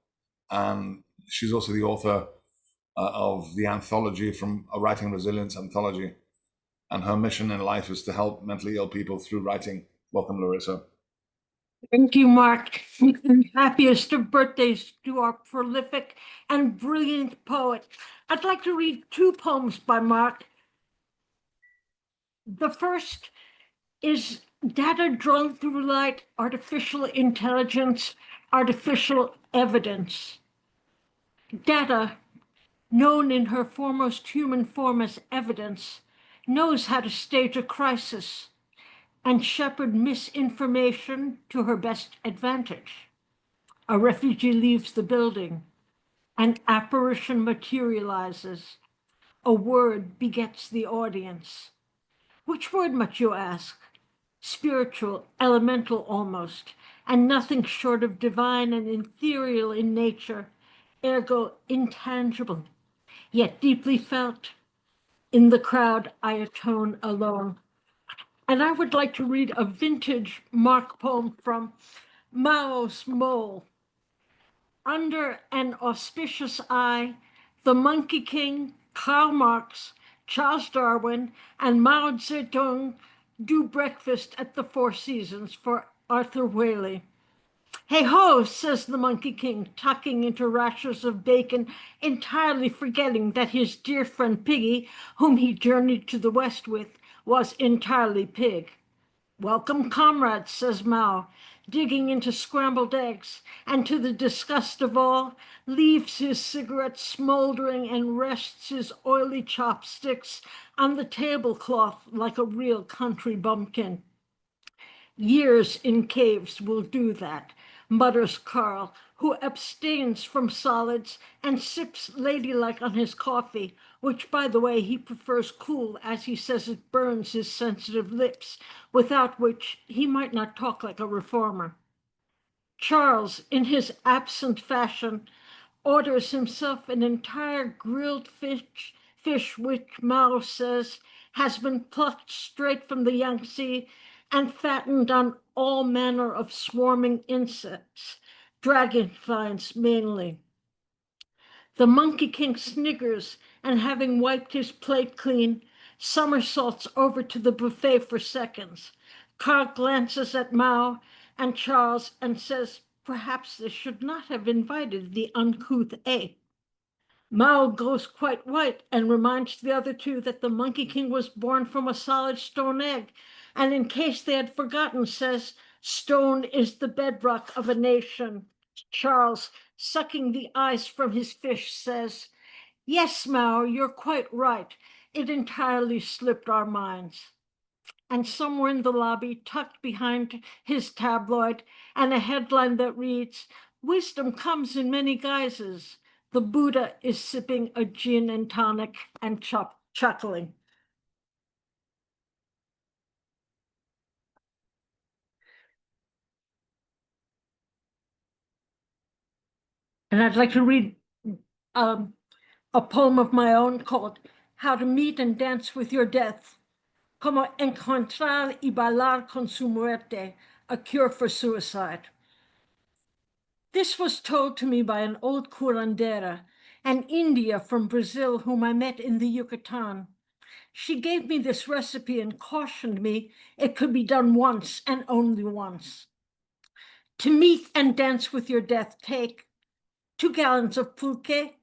And she's also the author of the anthology, from a writing resilience anthology. And her mission in life is to help mentally ill people through writing. Welcome, Larissa. Thank you, Marc. And happiest of birthdays to our prolific and brilliant poet. I'd like to read 2 poems by Marc. The first is Data Drawn Through Light, Artificial Intelligence, Artificial Evidence. Data, known in her foremost human form as evidence, knows how to stage a crisis. and shepherd misinformation to her best advantage. A refugee leaves the building. An apparition materializes. A word begets the audience. Which word might you ask? Spiritual, elemental almost, and nothing short of divine and ethereal in nature, ergo intangible, yet deeply felt. In the crowd, I atone alone. And I would like to read a vintage Marc poem from Mao's Mole. Under an auspicious eye, the Monkey King, Karl Marx, Charles Darwin, and Mao Zedong do breakfast at the Four Seasons for Arthur Waley. Hey ho, says the Monkey King, tucking into rashers of bacon, entirely forgetting that his dear friend Piggy, whom he journeyed to the West with, was entirely pig. Welcome, comrades, says Mao, digging into scrambled eggs, and to the disgust of all, leaves his cigarette smoldering and rests his oily chopsticks on the tablecloth like a real country bumpkin. Years in caves will do that, mutters Carl, who abstains from solids and sips ladylike on his coffee, which, by the way, he prefers cool, as he says it burns his sensitive lips, without which he might not talk like a reformer. Charles, in his absent fashion, orders himself an entire grilled fish which Mao says has been plucked straight from the Yangtze and fattened on all manner of swarming insects, dragonflies mainly. The Monkey King sniggers, and having wiped his plate clean, somersaults over to the buffet for seconds. Carl glances at Mao and Charles and says, perhaps they should not have invited the uncouth ape. Mao goes quite white and reminds the other two that the Monkey King was born from a solid stone egg, and in case they had forgotten, says, stone is the bedrock of a nation. Charles, sucking the ice from his fish, says, yes, Mao, you're quite right. It entirely slipped our minds. And somewhere in the lobby, tucked behind his tabloid, and a headline that reads, wisdom comes in many guises. The Buddha is sipping a gin and tonic and chuckling. And I'd like to read a poem of my own called How to Meet and Dance with Your Death. Como encontrar y bailar con su muerte, a cure for suicide. This was told to me by an old curandera, an India from Brazil whom I met in the Yucatan. She gave me this recipe and cautioned me it could be done once and only once. To meet and dance with your death, take 2 gallons of pulque,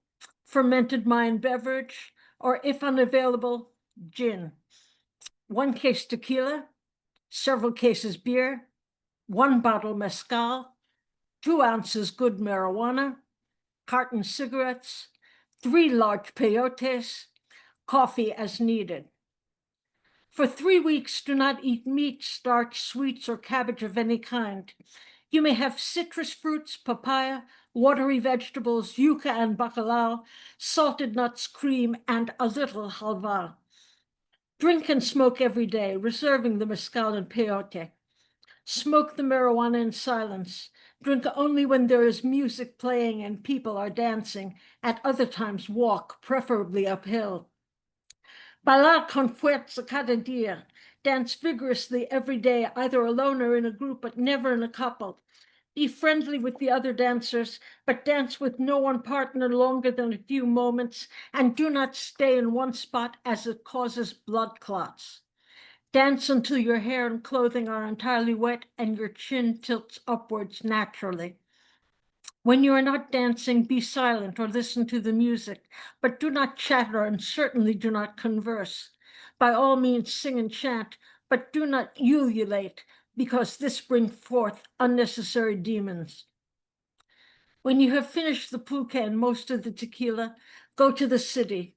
fermented wine beverage, or if unavailable, gin. 1 case tequila, several cases beer, 1 bottle mezcal, 2 ounces good marijuana, carton cigarettes, 3 large peyotes, coffee as needed. For 3 weeks, do not eat meat, starch, sweets, or cabbage of any kind. You may have citrus fruits, papaya, watery vegetables, yuca and bacalao, salted nuts, cream, and a little halva. Drink and smoke every day, reserving the mezcal and peyote. Smoke the marijuana in silence. Drink only when there is music playing and people are dancing. At other times, walk, preferably uphill. Bailar con fuerza cada dia. Dance vigorously every day, either alone or in a group, but never in a couple. Be friendly with the other dancers, but dance with no one partner longer than a few moments, and do not stay in one spot as it causes blood clots. Dance until your hair and clothing are entirely wet and your chin tilts upwards naturally. When you are not dancing, be silent or listen to the music, but do not chatter and certainly do not converse. By all means, sing and chant, but do not ululate, because this brings forth unnecessary demons. When you have finished the pulque and most of the tequila, go to the city.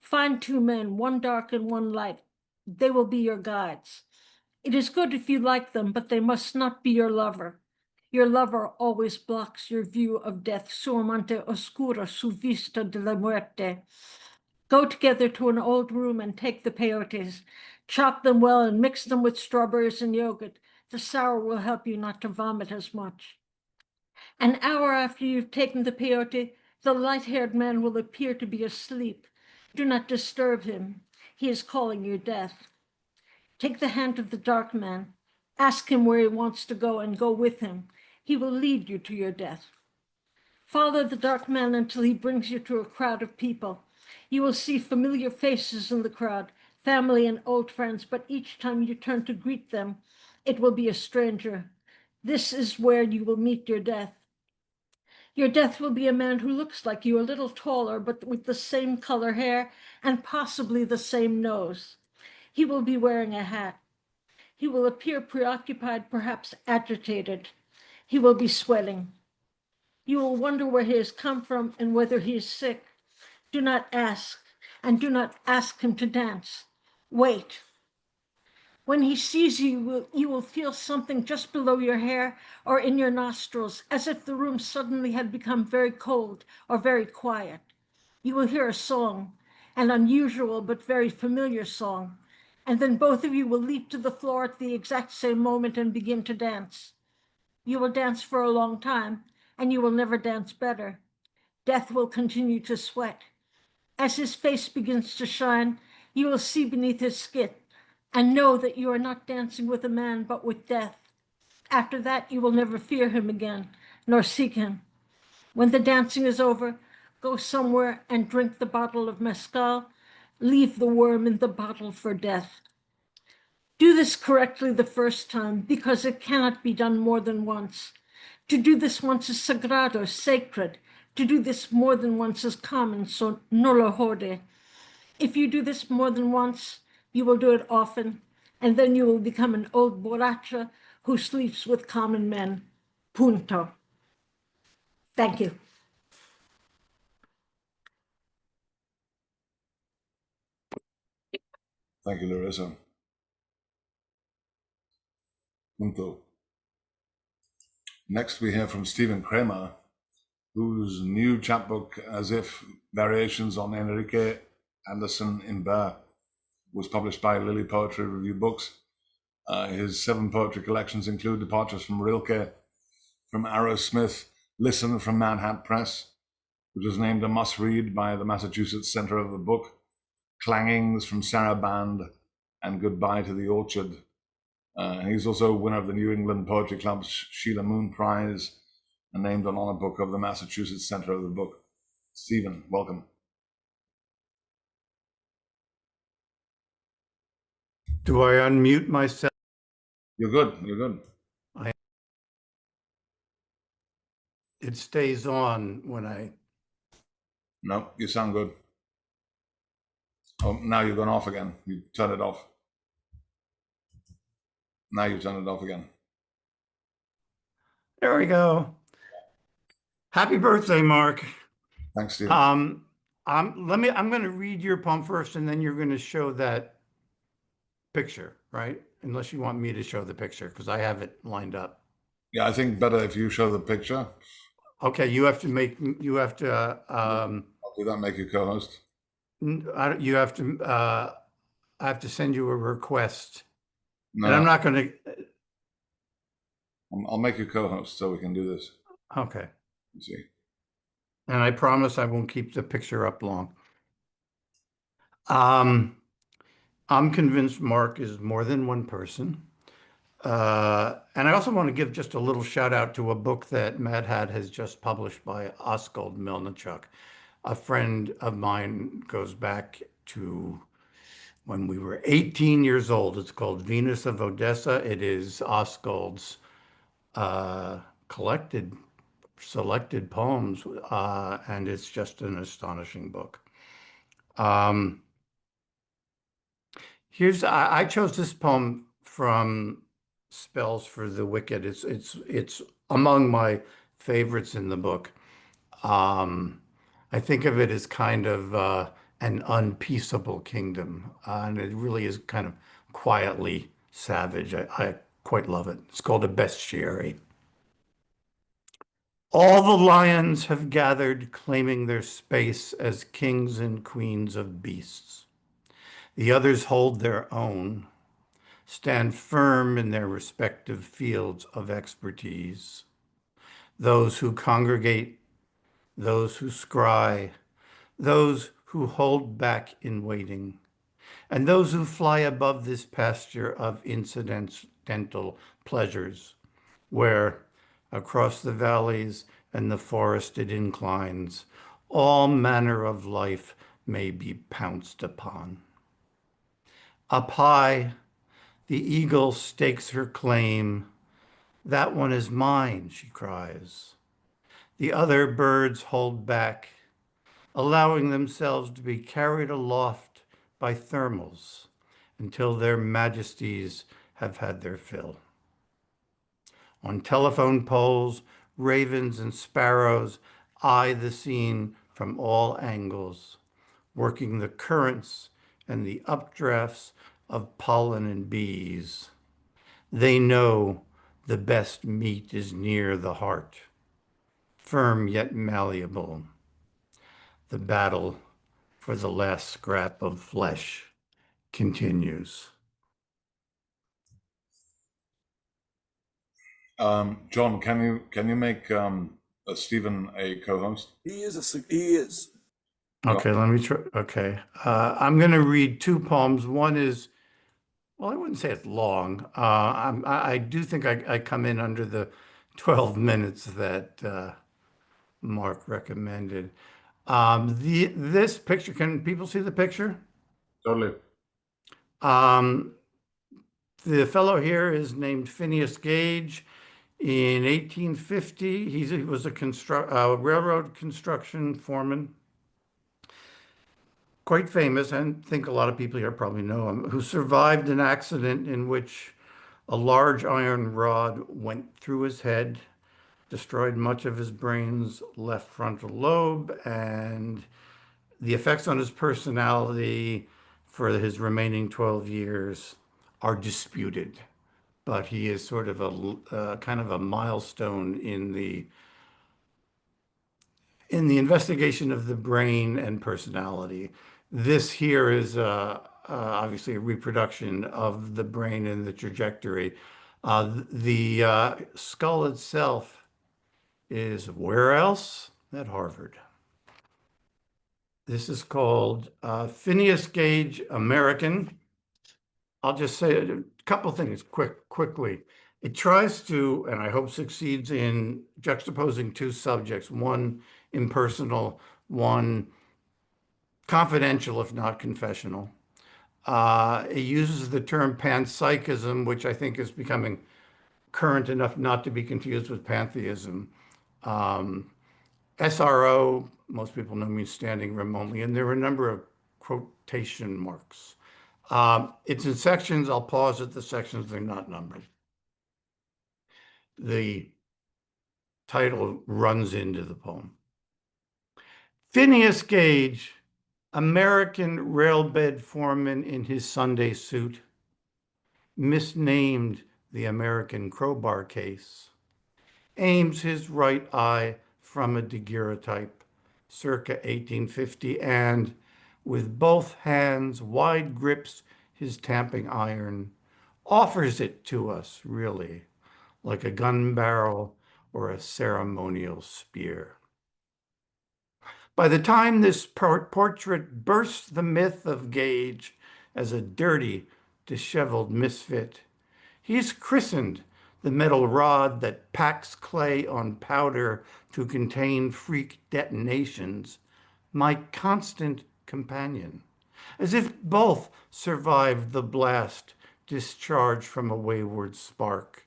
Find 2 men, 1 dark and 1 light. They will be your guides. It is good if you like them, but they must not be your lover. Your lover always blocks your view of death. Su amante oscura su vista de la muerte. Go together to an old room and take the peyotes. Chop them well and mix them with strawberries and yogurt. The sour will help you not to vomit as much. An hour after you've taken the peyote, the light-haired man will appear to be asleep. Do not disturb him. He is calling your death. Take the hand of the dark man. Ask him where he wants to go and go with him. He will lead you to your death. Follow the dark man until he brings you to a crowd of people. You will see familiar faces in the crowd, family and old friends, but each time you turn to greet them, it will be a stranger. This is where you will meet your death. Your death will be a man who looks like you, a little taller, but with the same color hair and possibly the same nose. He will be wearing a hat. He will appear preoccupied, perhaps agitated. He will be sweating. You will wonder where he has come from and whether he is sick. Do not ask, and do not ask him to dance. Wait. When he sees you, you will feel something just below your hair or in your nostrils, as if the room suddenly had become very cold or very quiet. You will hear a song, an unusual but very familiar song, and then both of you will leap to the floor at the exact same moment and begin to dance. You will dance for a long time, and you will never dance better. Death will continue to sweat. As his face begins to shine, you will see beneath his skin and know that you are not dancing with a man, but with death. After that, you will never fear him again, nor seek him. When the dancing is over, go somewhere and drink the bottle of mezcal. Leave the worm in the bottle for death. Do this correctly the first time, because it cannot be done more than once. To do this once is sagrado, sacred. To do this more than once is common, so no lo jode. If you do this more than once, you will do it often, and then you will become an old borracha who sleeps with common men. Punto. Thank you. Thank you, Larissa. Punto. Next, we hear from Stephen Cramer, whose new chapbook, As If Variations on Enrique Anderson in Bear, was published by Lily Poetry Review Books. His 7 poetry collections include Departures from Rilke, from Arrowsmith, Listen from Manhattan Press, which was named a must-read by the Massachusetts Center of the Book, Clangings from Sarah Band, and Goodbye to the Orchard. He's also a winner of the New England Poetry Club's Sheila Moon Prize and named an honor book of the Massachusetts Center of the Book. Stephen, welcome. Do I unmute myself? You're good. You're good. It stays on when I... No, you sound good. Oh, now you've gone off again. You turn it off. Now you turn it off again. There we go. Happy birthday, Mark. Thanks, Stephen. I'm going to read your poem first, and then you're going to show that picture, right? Unless you want me to show the picture, because I have it lined up. Yeah, I think better if you show the picture. Okay, you have to make, you have to, I'll do that, make you co-host. you have to, I have to send you a request. No, and I'm not going to. I'll make you co-host so we can do this. Okay. Let's see. And I promise I won't keep the picture up long. I'm convinced Mark is more than one person. And I also want to give just a little shout out to a book that Mad Hat has just published by Oskald Melnichuk. A friend of mine goes back to when we were 18 years old. It's called Venus of Odessa. It is Oskald's selected poems, and it's just an astonishing book. I chose this poem from Spells for the Wicked. It's among my favorites in the book. I think of it as kind of an unpeaceable kingdom, and it really is kind of quietly savage. I quite love it. It's called a bestiary. All the lions have gathered, claiming their space as kings and queens of beasts. The others hold their own, stand firm in their respective fields of expertise. Those who congregate, those who scry, those who hold back in waiting, and those who fly above this pasture of incidental pleasures, where, across the valleys and the forested inclines, all manner of life may be pounced upon. Up high, the eagle stakes her claim. That one is mine, she cries. The other birds hold back, allowing themselves to be carried aloft by thermals until their majesties have had their fill. On telephone poles, ravens and sparrows eye the scene from all angles, working the currents and the updrafts of pollen and bees. They know the best meat is near the heart, firm yet malleable. The battle for the last scrap of flesh continues. John, can you make Stephen a co-host? He is. Okay, let me try. Okay, I'm going to read two poems. One is, well, I wouldn't say it's long. I do think I come in under the 12 minutes that Mark recommended. This picture, can people see the picture? Totally. The fellow here is named Phineas Gage. In 1850, he was a railroad construction foreman, quite famous, and I think a lot of people here probably know him, who survived an accident in which a large iron rod went through his head, destroyed much of his brain's left frontal lobe, and the effects on his personality for his remaining 12 years are disputed. But he is sort of a kind of a milestone in the investigation of the brain and personality. This here is obviously a reproduction of the brain and the trajectory. The skull itself is where else? At Harvard. This is called Phineas Gage, American. I'll just say a couple things quickly. It tries to, and I hope succeeds in juxtaposing two subjects, one impersonal, one confidential, if not confessional. It uses the term panpsychism, which I think is becoming current enough not to be confused with pantheism. SRO, most people know means standing room only, and there are a number of quotation marks. It's in sections. I'll pause at the sections. They're not numbered. The title runs into the poem. Phineas Gage, American railbed foreman in his Sunday suit, misnamed the American crowbar case, aims his right eye from a daguerreotype circa 1850 and, with both hands wide grips his tamping iron, offers it to us, really, like a gun barrel or a ceremonial spear. By the time this portrait bursts the myth of Gage as a dirty, disheveled misfit, he's christened the metal rod that packs clay on powder to contain freak detonations, my constant companion, as if both survived the blast discharged from a wayward spark,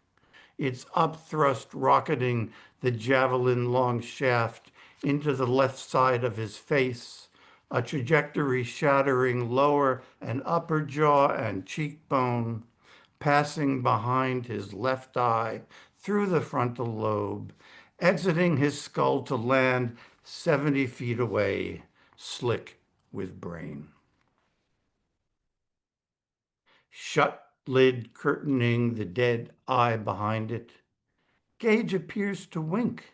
its upthrust rocketing the javelin-long shaft into the left side of his face, a trajectory shattering lower and upper jaw and cheekbone, passing behind his left eye through the frontal lobe, exiting his skull to land 70 feet away, slick with brain. Shut lid curtaining the dead eye behind it. Gage appears to wink,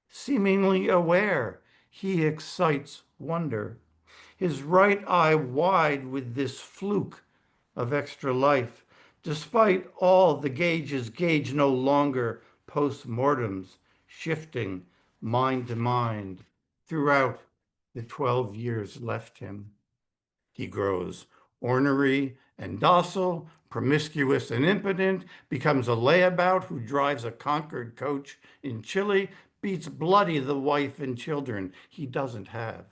seemingly aware he excites wonder, his right eye wide with this fluke of extra life. Despite all the gauges, Gage no longer post-mortems, shifting mind to mind throughout the 12 years left him. He grows ornery and docile, promiscuous and impotent, becomes a layabout who drives a Concord coach in Chile, beats bloody the wife and children he doesn't have.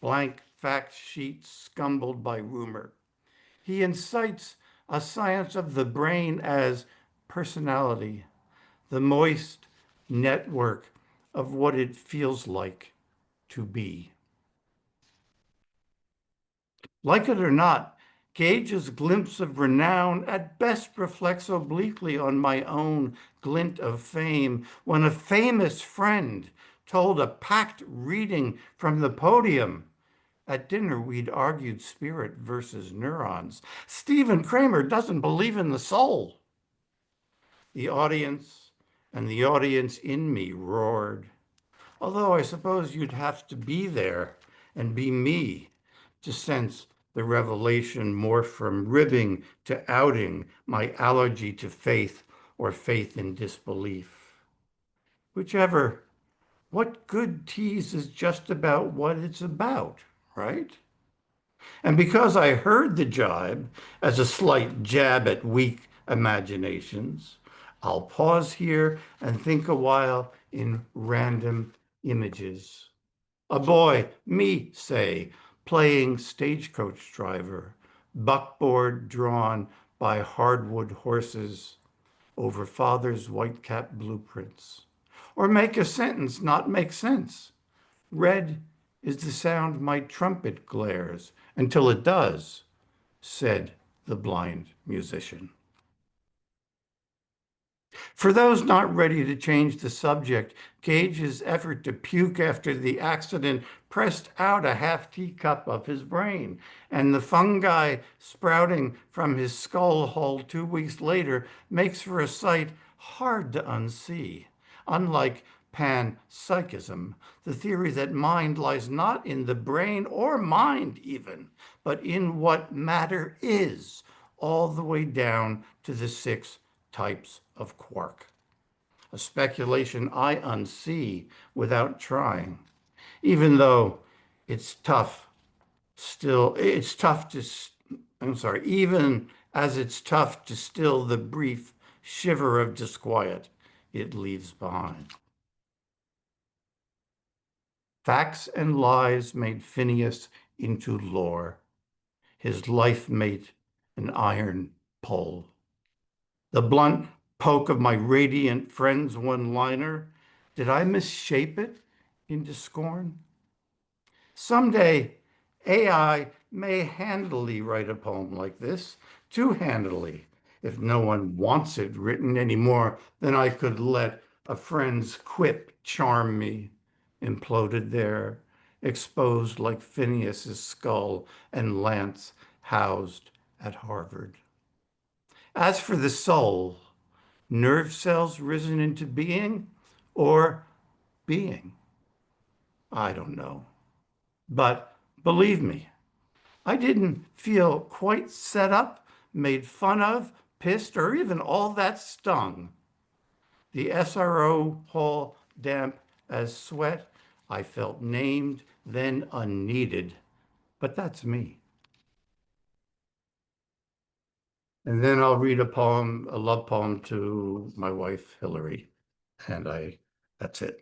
Blank fact sheet scumbled by rumor. He incites a science of the brain as personality, the moist network of what it feels like to be. Like it or not, Gage's glimpse of renown at best reflects obliquely on my own glint of fame when a famous friend told a packed reading from the podium. At dinner, we'd argued spirit versus neurons. Stephen Cramer doesn't believe in the soul. The audience and the audience in me roared. Although I suppose you'd have to be there and be me to sense the revelation morph from ribbing to outing my allergy to faith or faith in disbelief. Whichever, what good tease is just about what it's about, right? And because I heard the jibe as a slight jab at weak imaginations, I'll pause here and think a while in random images. A boy, me, say, playing stagecoach driver, buckboard drawn by hardwood horses over father's white-cap blueprints. Or make a sentence not make sense. Red is the sound my trumpet glares until it does, said the blind musician. For those not ready to change the subject, Gage's effort to puke after the accident pressed out a half teacup of his brain, and the fungi sprouting from his skull hole 2 weeks later makes for a sight hard to unsee. Unlike panpsychism, the theory that mind lies not in the brain or mind even, but in what matter is, all the way down to the 6 types of quark. A speculation I unsee without trying, even though it's tough still, even as it's tough to still the brief shiver of disquiet it leaves behind. Facts and lies made Phineas into lore, his life mate an iron pole. The blunt poke of my radiant friend's one-liner, did I misshape it into scorn? Someday, AI may handily write a poem like this, too handily, if no one wants it written any more than I could let a friend's quip charm me, imploded there, exposed like Phineas's skull and lance housed at Harvard. As for the soul, nerve cells risen into being or being? I don't know. But believe me, I didn't feel quite set up, made fun of, pissed, or even all that stung. The SRO hall damp as sweat, I felt named, then unneeded. But that's me. And then I'll read a poem, a love poem to my wife, Hillary. And that's it.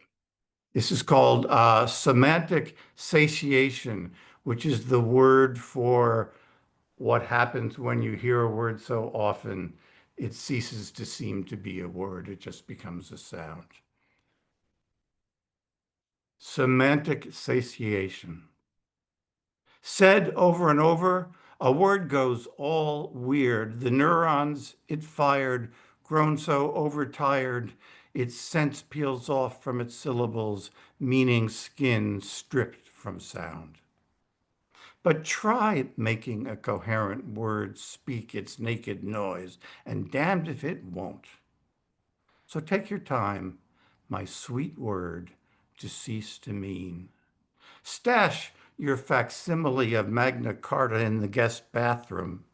This is called semantic satiation, which is the word for what happens when you hear a word so often, it ceases to seem to be a word. It just becomes a sound. Semantic satiation. Said over and over, a word goes all weird. The neurons it fired, grown so overtired, its sense peels off from its syllables, meaning skin stripped from sound. But try making a coherent word speak its naked noise, and damned if it won't. So take your time, my sweet word, to cease to mean. Stash your facsimile of Magna Carta in the guest bathroom.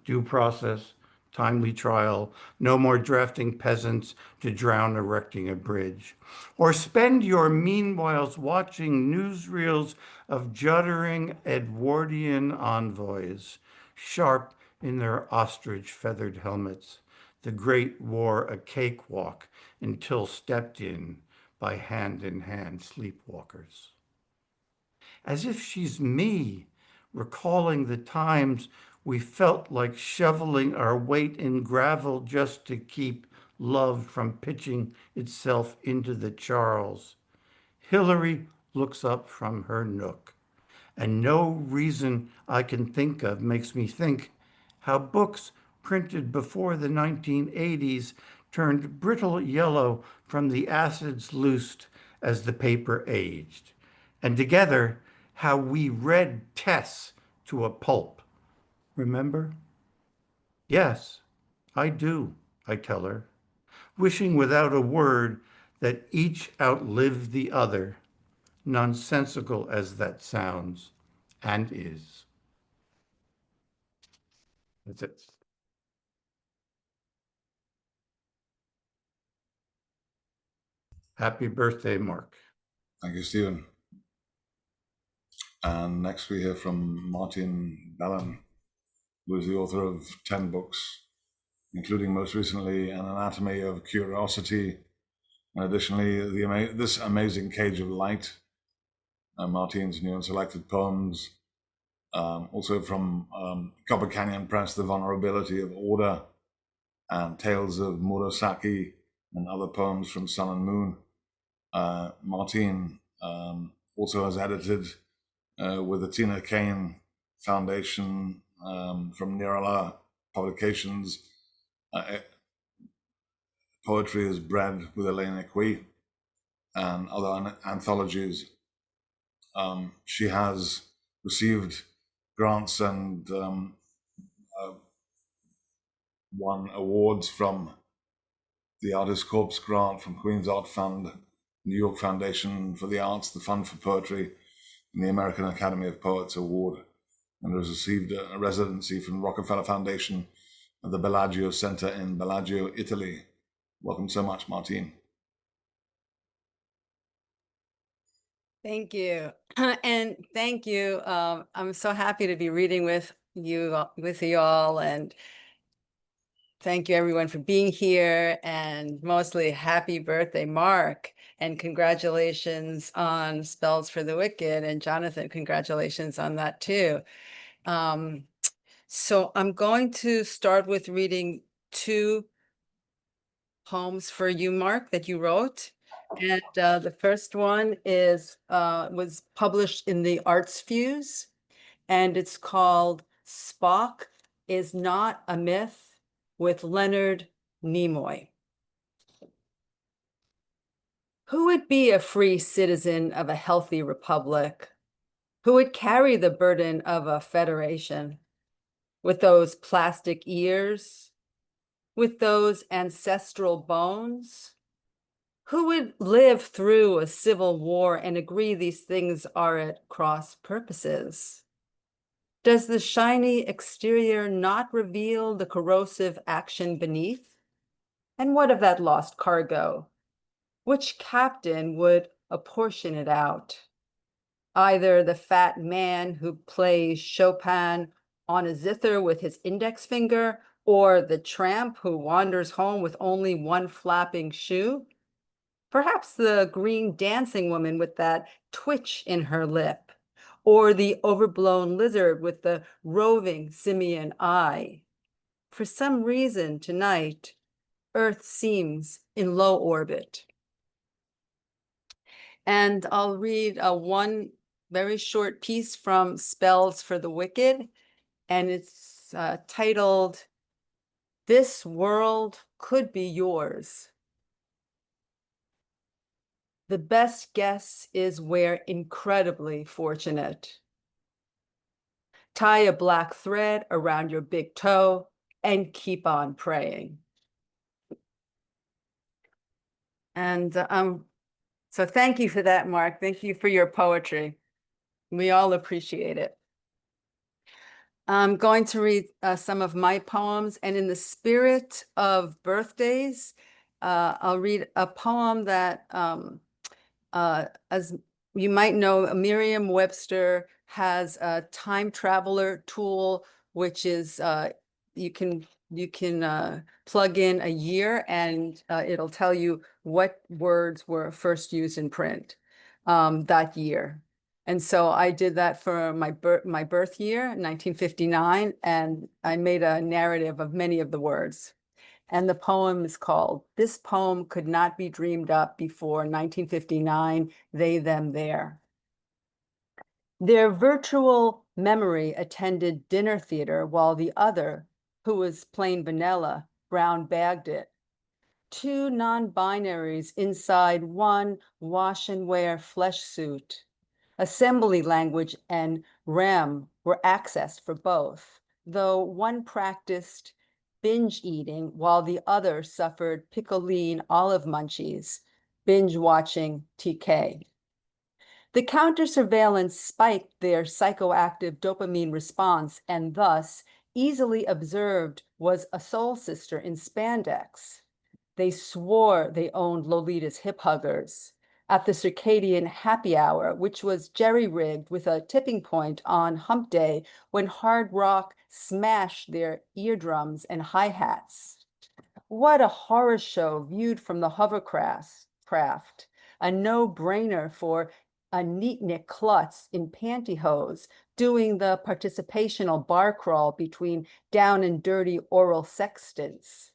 Due process, timely trial, no more drafting peasants to drown erecting a bridge. Or spend your meanwhiles watching newsreels of juddering Edwardian envoys, sharp in their ostrich-feathered helmets, the Great War a cakewalk until stepped in by hand-in-hand sleepwalkers. As if she's me, recalling the times we felt like shoveling our weight in gravel just to keep love from pitching itself into the Charles. Hillary looks up from her nook, and no reason I can think of makes me think how books printed before the 1980s turned brittle yellow from the acids loosed as the paper aged. And together, how we read Tess to a pulp. Remember? Yes, I do, I tell her, wishing without a word that each outlived the other, nonsensical as that sounds and is. That's it. Happy birthday, Mark. Thank you, Stephen. And next we hear from Martine Bellen, who is the author of 10 books, including most recently An Anatomy of Curiosity, and additionally This Amazing Cage of Light, Martine's new and selected poems, also from Copper Canyon Press, The Vulnerability of Order, and Tales of Murasaki, and other poems from Sun and Moon. Martine also has edited with the Tina Kane Foundation from Nirala Publications, Poetry is Bread with Elena Cui, and other anthologies. She has received grants and won awards from the Artist Corps grant from Queen's Art Fund, New York Foundation for the Arts, the Fund for Poetry, and the American Academy of Poets Award, and has received a residency from Rockefeller Foundation at the Bellagio Center in Bellagio, Italy. Welcome so much, Martine. Thank you. And thank you. I'm so happy to be reading with you all, and thank you everyone for being here, and mostly happy birthday, Mark, and congratulations on Spells for the Wicked, and Jonathan, congratulations on that too. So I'm going to start with reading 2 poems for you, Mark, that you wrote. And the first one was published in the Arts Fuse, and it's called Spock is Not a Myth, with Leonard Nimoy. Who would be a free citizen of a healthy republic? Who would carry the burden of a federation? With those plastic ears? With those ancestral bones? Who would live through a civil war and agree these things are at cross purposes? Does the shiny exterior not reveal the corrosive action beneath? And what of that lost cargo? Which captain would apportion it out? Either the fat man who plays Chopin on a zither with his index finger, or the tramp who wanders home with only one flapping shoe? Perhaps the green dancing woman with that twitch in her lip, or the overblown lizard with the roving simian eye. For some reason tonight, Earth seems in low orbit. And I'll read one very short piece from Spells for the Wicked, and it's titled, This World Could Be Yours. The best guess is we're incredibly fortunate. Tie a black thread around your big toe and keep on praying. And so thank you for that, Mark. Thank you for your poetry. We all appreciate it. I'm going to read some of my poems, and in the spirit of birthdays, I'll read a poem that, as you might know, Merriam-Webster has a time traveler tool, which is you can plug in a year and it'll tell you what words were first used in print that year. And so I did that for my birth year, 1959, and I made a narrative of many of the words. And the poem is called, "This Poem Could Not Be Dreamed Up Before 1959, They, Them, There." Their virtual memory attended dinner theater while the other, who was plain vanilla, brown bagged it. Two non-binaries inside one wash and wear flesh suit. Assembly language and REM were accessed for both, though one practiced binge eating while the other suffered picoline olive munchies, binge watching TK. The counter-surveillance spiked their psychoactive dopamine response and thus easily observed was a soul sister in spandex. They swore they owned Lolita's hip huggers at the circadian happy hour, which was jerry-rigged with a tipping point on hump day when hard rock smashed their eardrums and hi-hats. What a horror show viewed from the hovercraft, a no-brainer for a neatnik klutz in pantyhose doing the participational bar crawl between down and dirty oral sextants.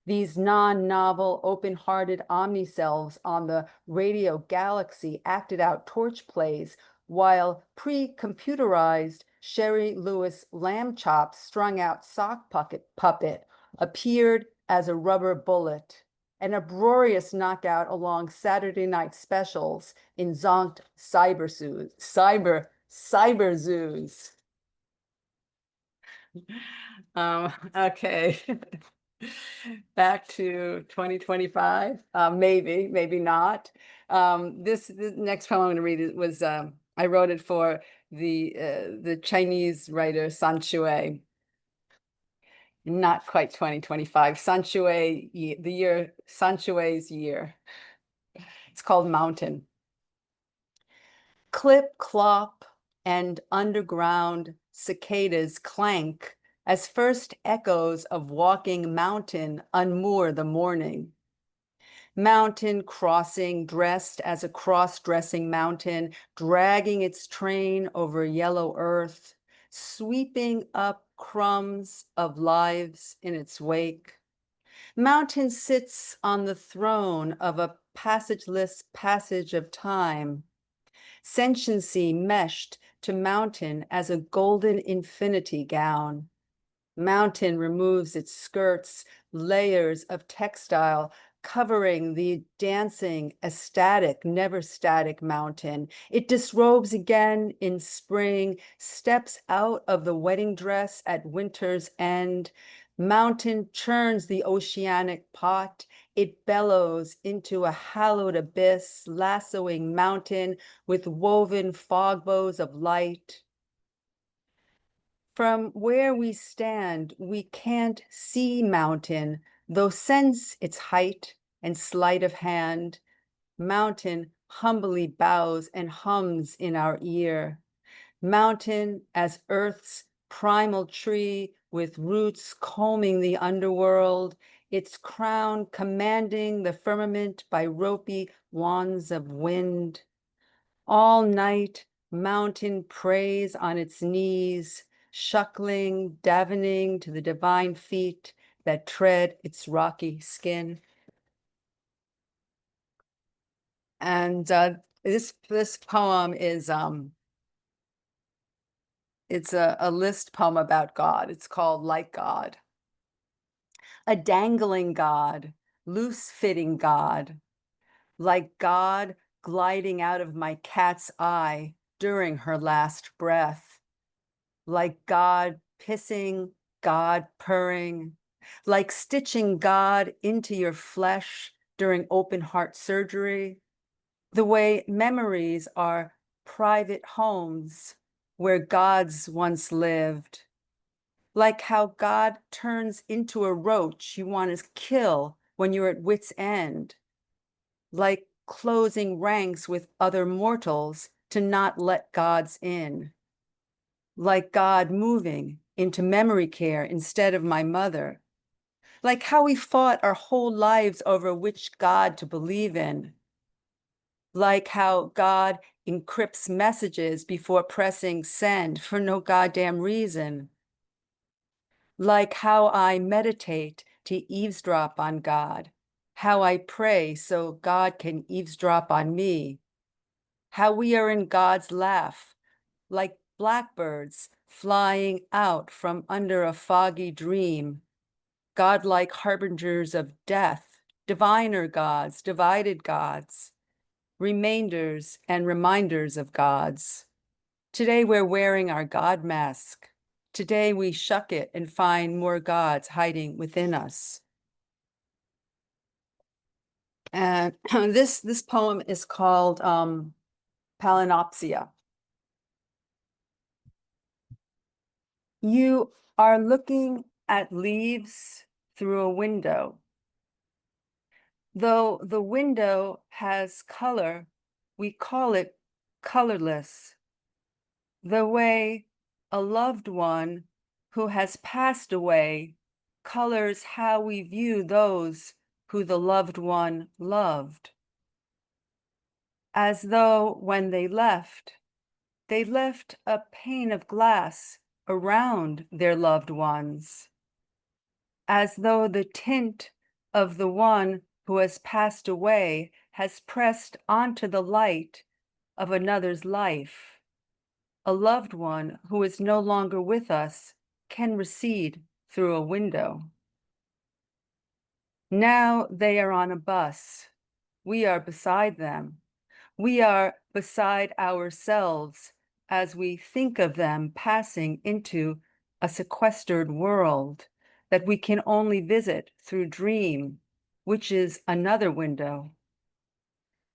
These non-novel, open-hearted omniselves on the radio galaxy acted out torch plays while pre-computerized Sherry Lewis lamb chops strung out sock puppet appeared as a rubber bullet, an uproarious knockout along Saturday night specials in zonked cyber zoos. Okay. Back to 2025, maybe not. The next poem I'm going to read was I wrote it for the Chinese writer San Shui. Not quite 2025. San Shui, the year San Shui's year. It's called Mountain. Clip, clop, and underground cicadas clank as first echoes of walking mountain unmoor the morning. Mountain crossing dressed as a cross-dressing mountain, dragging its train over yellow earth, sweeping up crumbs of lives in its wake. Mountain sits on the throne of a passageless passage of time. Sentiency meshed to mountain as a golden infinity gown. Mountain removes its skirts, layers of textile covering the dancing, ecstatic, never static mountain. It disrobes again in spring, steps out of the wedding dress at winter's end. Mountain churns the oceanic pot. It bellows into a hallowed abyss, lassoing mountain with woven fog bows of light. From where we stand, we can't see mountain, though sense its height and sleight of hand. Mountain humbly bows and hums in our ear. Mountain as earth's primal tree with roots combing the underworld, its crown commanding the firmament by ropey wands of wind. All night, mountain prays on its knees, shuckling, davening to the divine feet that tread its rocky skin. And this poem is it's a list poem about God. It's called Like God. A dangling God, loose-fitting God, like God gliding out of my cat's eye during her last breath. like God pissing, God purring, like stitching God into your flesh during open heart surgery, the way memories are private homes where gods once lived, like how God turns into a roach you want to kill when you're at wit's end, like closing ranks with other mortals to not let gods in, like God moving into memory care instead of my mother, like how we fought our whole lives over which God to believe in, like how God encrypts messages before pressing send for no goddamn reason, like how I meditate to eavesdrop on God, how I pray so God can eavesdrop on me, how we are in God's laugh, like blackbirds flying out from under a foggy dream, godlike harbingers of death, diviner gods, divided gods, remainders and reminders of gods. Today we're wearing our God mask. Today we shuck it and find more gods hiding within us. And this poem is called Palinopsia. You are looking at leaves through a window. Though the window has color, we call it colorless. The way a loved one who has passed away colors how we view those who the loved one loved. As though when they left a pane of glass around their loved ones. As though the tint of the one who has passed away has pressed onto the light of another's life. A loved one who is no longer with us can recede through a window. Now they are on a bus. We are beside them. We are beside ourselves as we think of them passing into a sequestered world that we can only visit through dream, which is another window.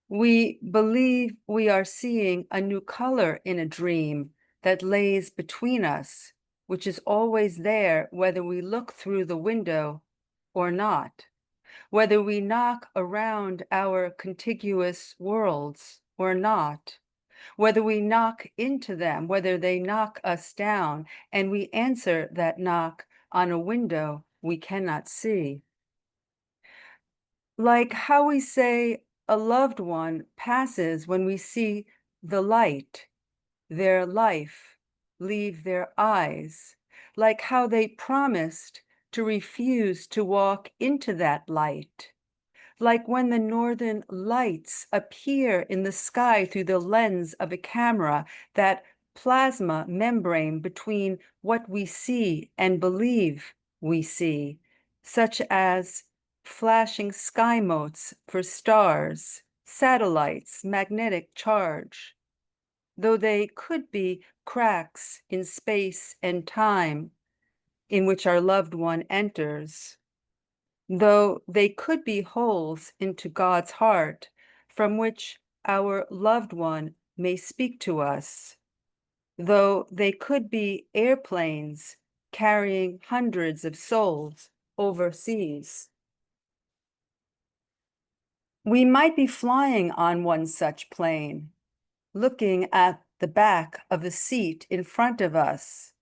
We believe we are seeing a new color in a dream that lays between us, which is always there whether we look through the window or not, whether we knock around our contiguous worlds or not, whether we knock into them, whether they knock us down, and we answer that knock on a window we cannot see. Like how we say a loved one passes when we see the light, their life leave their eyes, like how they promised to refuse to walk into that light, like when the northern lights appear in the sky through the lens of a camera, that plasma membrane between what we see and believe we see, such as flashing sky motes for stars, satellites, magnetic charge, though they could be cracks in space and time in which our loved one enters, though they could be holes into God's heart from which our loved one may speak to us, though they could be airplanes carrying hundreds of souls overseas. We might be flying on one such plane, looking at the back of the seat in front of us,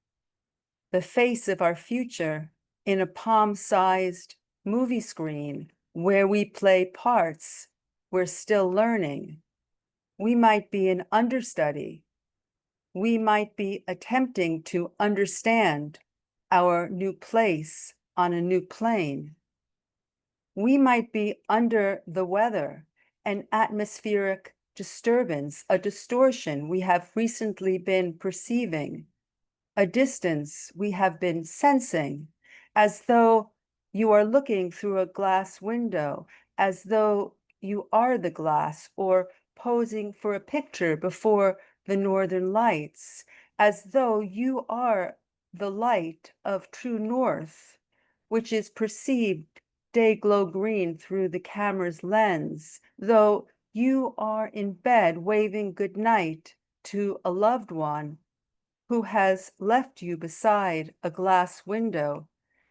the face of our future in a palm-sized movie screen where we play parts we're still learning. We might be an understudy. We might be attempting to understand our new place on a new plane. We might be under the weather, an atmospheric disturbance, a distortion we have recently been perceiving, a distance we have been sensing, as though you are looking through a glass window, as though you are the glass, or posing for a picture before the northern lights, as though you are the light of true north, which is perceived day glow green through the camera's lens, though you are in bed waving good night to a loved one who has left you beside a glass window,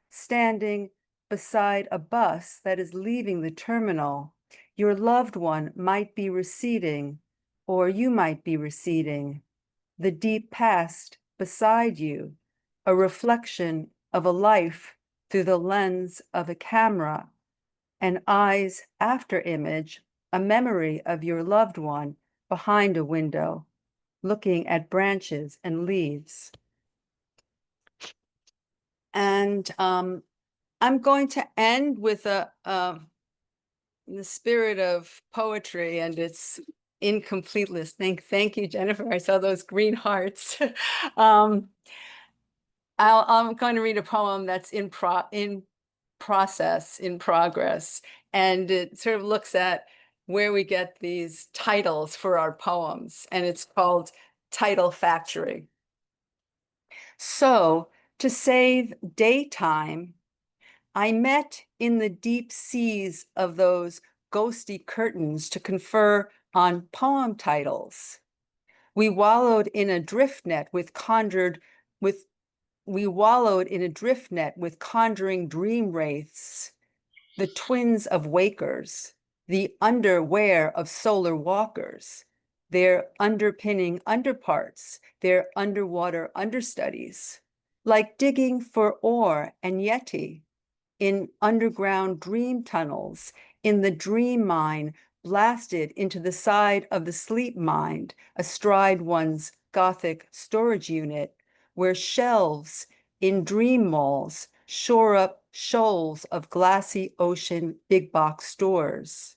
standing beside a bus that is leaving the terminal. Your loved one might be receding, or you might be receding. The deep past beside you, a reflection of a life through the lens of a camera, an eyes after image, a memory of your loved one behind a window, looking at branches and leaves. And I'm going to end with in the spirit of poetry and its incompleteness. Thank you, Jennifer. I saw those green hearts. I'm going to read a poem that's in progress, and it sort of looks at where we get these titles for our poems, and it's called Title Factory. So, to save daytime, I met in the deep seas of those ghosty curtains to confer on poem titles. We wallowed in a drift net with conjuring dream wraiths, the twins of wakers, the underwear of solar walkers, their underpinning underparts, their underwater understudies, like digging for ore and yeti in underground dream tunnels, in the dream mine blasted into the side of the sleep mind, astride one's Gothic storage unit, where shelves in dream malls shore up shoals of glassy ocean big box stores.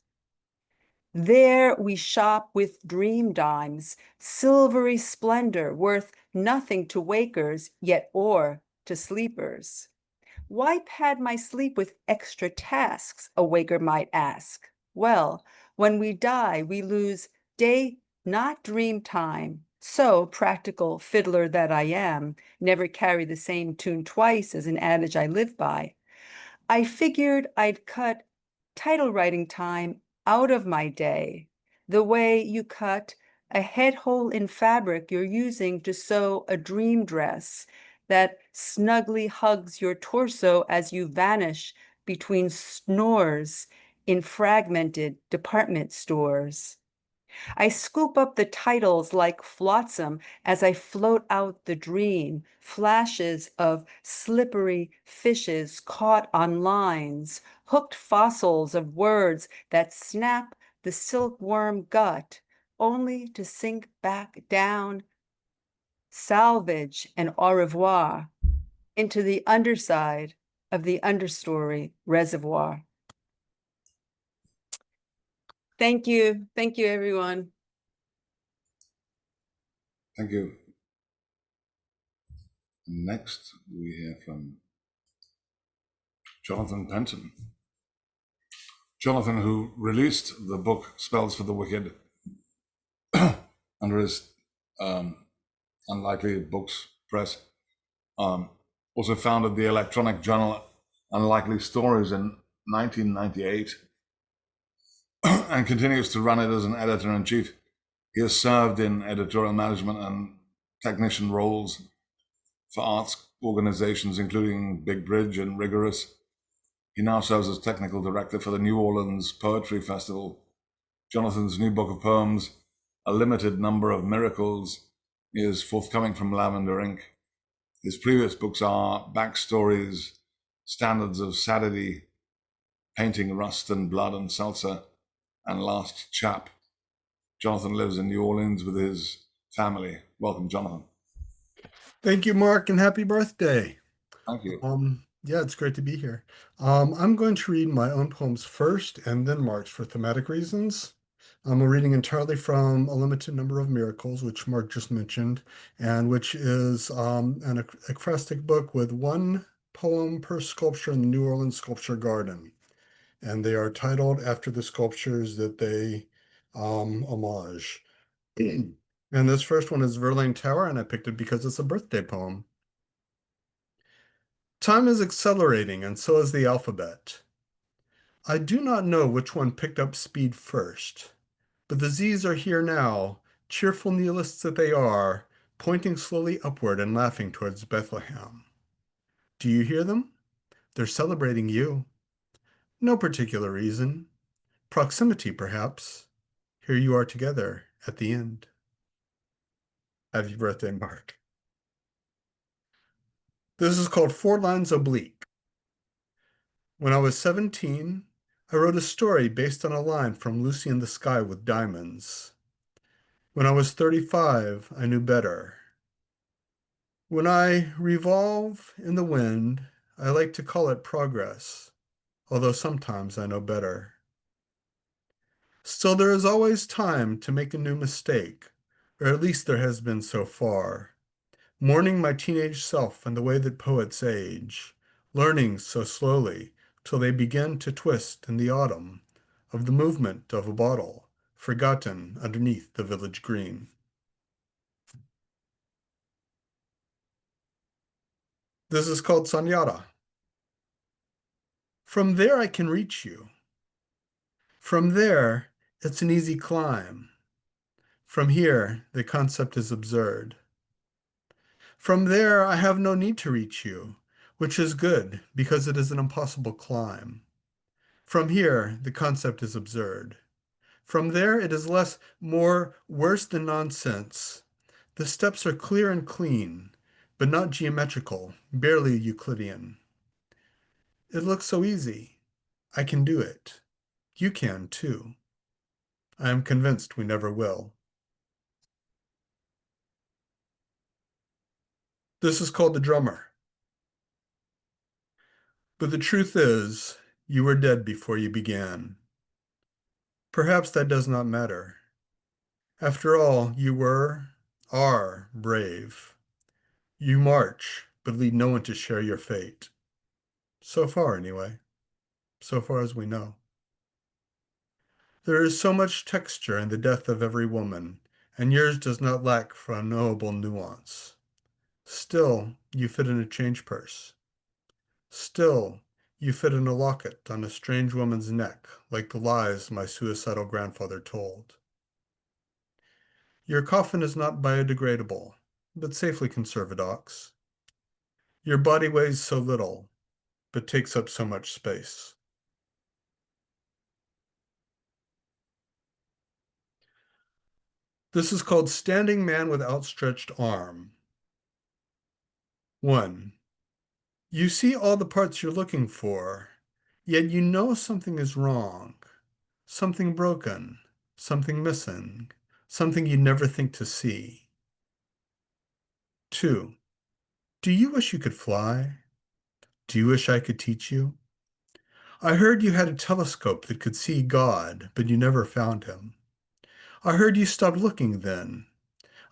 There we shop with dream dimes, silvery splendor worth nothing to wakers, yet ore to sleepers. Why pad my sleep with extra tasks, a waker might ask? Well, when we die, we lose day, not dream time. So, practical fiddler that I am, never carry the same tune twice as an adage I live by. I figured I'd cut title writing time out of my day, the way you cut a head hole in fabric you're using to sew a dream dress that snugly hugs your torso as you vanish between snores in fragmented department stores. I scoop up the titles like flotsam as I float out the dream, flashes of slippery fishes caught on lines, hooked fossils of words that snap the silkworm gut, only to sink back down, salvage and au revoir, into the underside of the understory reservoir. Thank you. Thank you, everyone. Thank you. Next, we hear from Jonathan Penton. Jonathan, who released the book Spells for the Wicked under his Unlikely Books Press, also founded the electronic journal Unlikely Stories in 1998 and continues to run it as an editor-in-chief. He has served in editorial management and technician roles for arts organizations, including Big Bridge and Rigorous. He now serves as technical director for the New Orleans Poetry Festival. Jonathan's new book of poems, A Limited Number of Miracles, is forthcoming from Lavender Ink. His previous books are Backstories, Standards of Sadity, Painting Rust and Blood and Seltzer, and Last Chap. Jonathan lives in New Orleans with his family. Welcome, Jonathan. Thank you, Mark, and happy birthday. Thank you. Yeah, it's great to be here. I'm going to read my own poems first and then Mark's for thematic reasons. I'm reading entirely from A Limited Number of Miracles, which Mark just mentioned, and which is an ekphrastic book with one poem per sculpture in the New Orleans Sculpture Garden. And they are titled after the sculptures that they homage. And this first one is Verlaine Tower, and I picked it because it's a birthday poem. Time is accelerating, and so is the alphabet. I do not know which one picked up speed first, but the Z's are here now, cheerful nihilists that they are, pointing slowly upward and laughing towards Bethlehem. Do you hear them? They're celebrating you. No particular reason. Proximity, perhaps. Here you are together at the end. Happy birthday, Mark. This is called Four Lines Oblique. When I was 17, I wrote a story based on a line from Lucy in the Sky with Diamonds. When I was 35, I knew better. When I revolve in the wind, I like to call it progress, although sometimes I know better. Still, there is always time to make a new mistake, or at least there has been so far. Mourning my teenage self and the way that poets age, learning so slowly till they begin to twist in the autumn of the movement of a bottle, forgotten underneath the village green. This is called Sanyata. From there I can reach you. From there, it's an easy climb. From here, the concept is absurd. From there, I have no need to reach you, which is good because it is an impossible climb. From here, the concept is absurd. From there, it is less, more, worse than nonsense. The steps are clear and clean, but not geometrical, barely Euclidean. It looks so easy. I can do it. You can, too. I am convinced we never will. This is called The Drummer. But the truth is, you were dead before you began. Perhaps that does not matter. After all, you are brave. You march, but lead no one to share your fate. So far, anyway. So far as we know. There is so much texture in the death of every woman, and yours does not lack for unknowable nuance. Still, you fit in a change purse. Still, you fit in a locket on a strange woman's neck, like the lies my suicidal grandfather told. Your coffin is not biodegradable, but safely conservadox. Your body weighs so little, but takes up so much space. This is called Standing Man with Outstretched Arm. 1. You see all the parts you're looking for, yet you know something is wrong, something broken, something missing, something you never think to see. 2. Do you wish you could fly? Do you wish I could teach you? I heard you had a telescope that could see God, but you never found him. I heard you stopped looking then.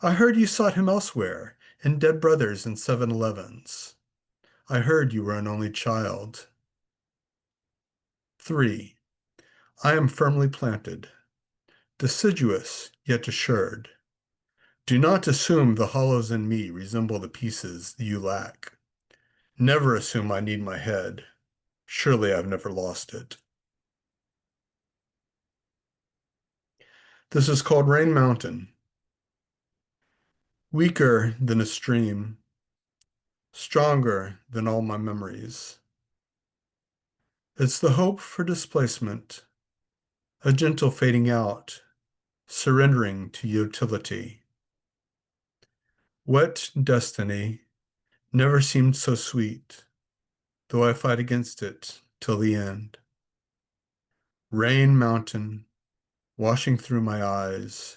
I heard you sought him elsewhere, in dead brothers and 7-Elevens. I heard you were an only child. 3. I am firmly planted, deciduous yet assured. Do not assume the hollows in me resemble the pieces you lack. Never assume I need my head. Surely I've never lost it. This is called Rain Mountain. Weaker than a stream, stronger than all my memories. It's the hope for displacement, a gentle fading out, surrendering to utility. Wet destiny never seemed so sweet, though I fight against it till the end. Rain mountain, washing through my eyes,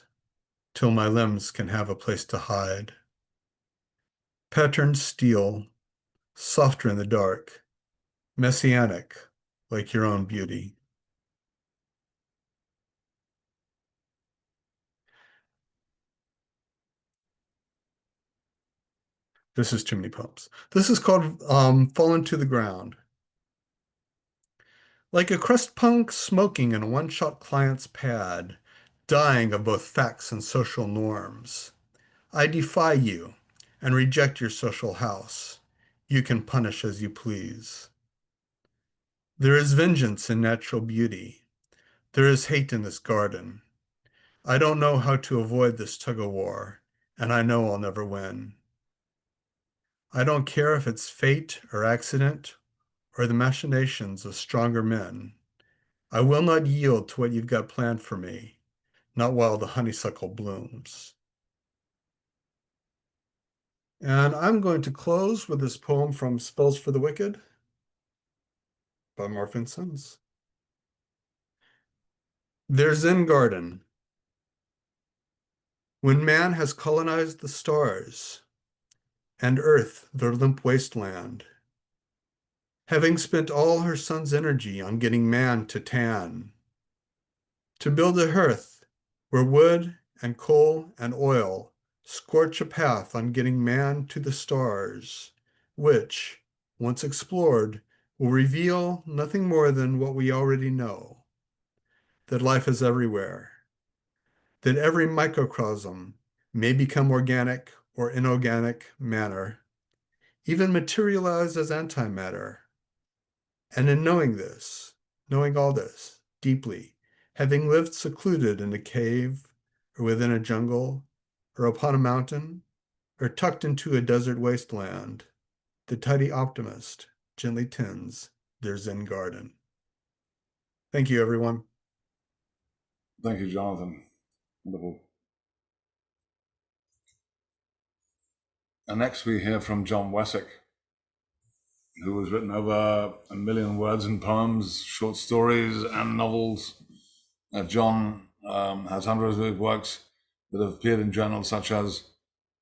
till my limbs can have a place to hide. Patterned steel, softer in the dark, messianic, like your own beauty. This is too many poems. This is called Fallen to the Ground. Like a crust punk smoking in a one-shot client's pad, dying of both facts and social norms. I defy you and reject your social house. You can punish as you please. There is vengeance in natural beauty. There is hate in this garden. I don't know how to avoid this tug-of-war, and I know I'll never win. I don't care if it's fate or accident or the machinations of stronger men. I will not yield to what you've got planned for me, not while the honeysuckle blooms. And I'm going to close with this poem from Spells for the Wicked by Marc Vincenz. Their Zen Garden. When man has colonized the stars and earth their limp wasteland, having spent all her sun's energy on getting man to tan, to build a hearth where wood and coal and oil scorch a path on getting man to the stars, which, once explored, will reveal nothing more than what we already know, that life is everywhere, that every microcosm may become organic or inorganic matter, even materialize as antimatter. And in knowing this, knowing all this deeply, having lived secluded in a cave or within a jungle or upon a mountain or tucked into a desert wasteland, the tidy optimist gently tends their Zen garden. Thank you, everyone. Thank you, Jonathan. Wonderful. And next we hear from John Wessick, who has written over 1 million words in poems, short stories, and novels. John has hundreds of works that have appeared in journals such as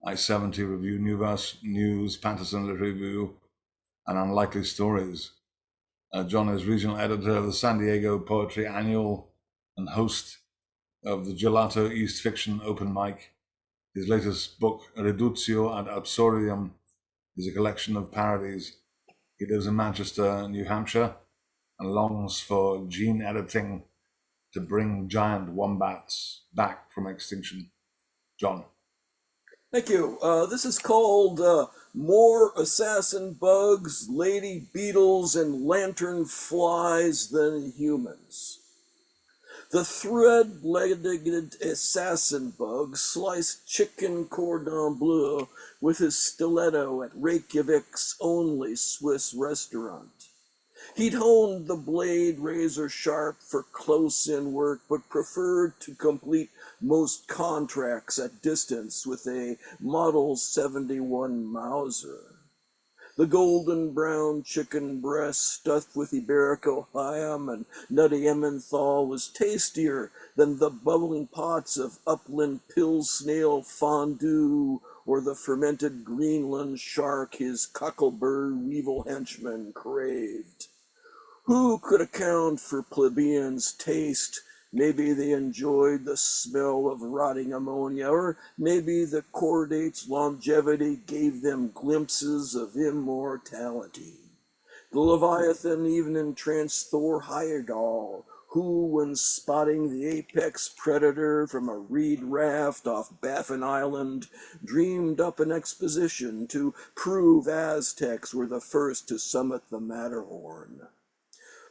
I-70 Review, New Verse News, Patterson Literary Review, and Unlikely Stories. John is regional editor of the San Diego Poetry Annual and host of the Gelato East Fiction Open Mic. His latest book, Redutio ad Absurdum, is a collection of parodies. He lives in Manchester, New Hampshire, and longs for gene editing to bring giant wombats back from extinction. John. Thank you. This is called More Assassin Bugs, Lady Beetles, and Lantern Flies Than Humans. The thread-legged assassin bug sliced chicken cordon bleu with his stiletto at Reykjavik's only Swiss restaurant. He'd honed the blade razor sharp for close-in work, but preferred to complete most contracts at distance with a Model 71 Mauser. The golden brown chicken breast stuffed with Iberico ham and nutty Emmenthal was tastier than the bubbling pots of upland pill snail fondue or the fermented Greenland shark his cocklebird weevil henchman craved. Who could account for plebeians' taste? Maybe they enjoyed the smell of rotting ammonia, or maybe the chordate's longevity gave them glimpses of immortality. The Leviathan even entranced Thor Heyerdahl, who, when spotting the apex predator from a reed raft off Baffin Island, dreamed up an exposition to prove Aztecs were the first to summit the Matterhorn.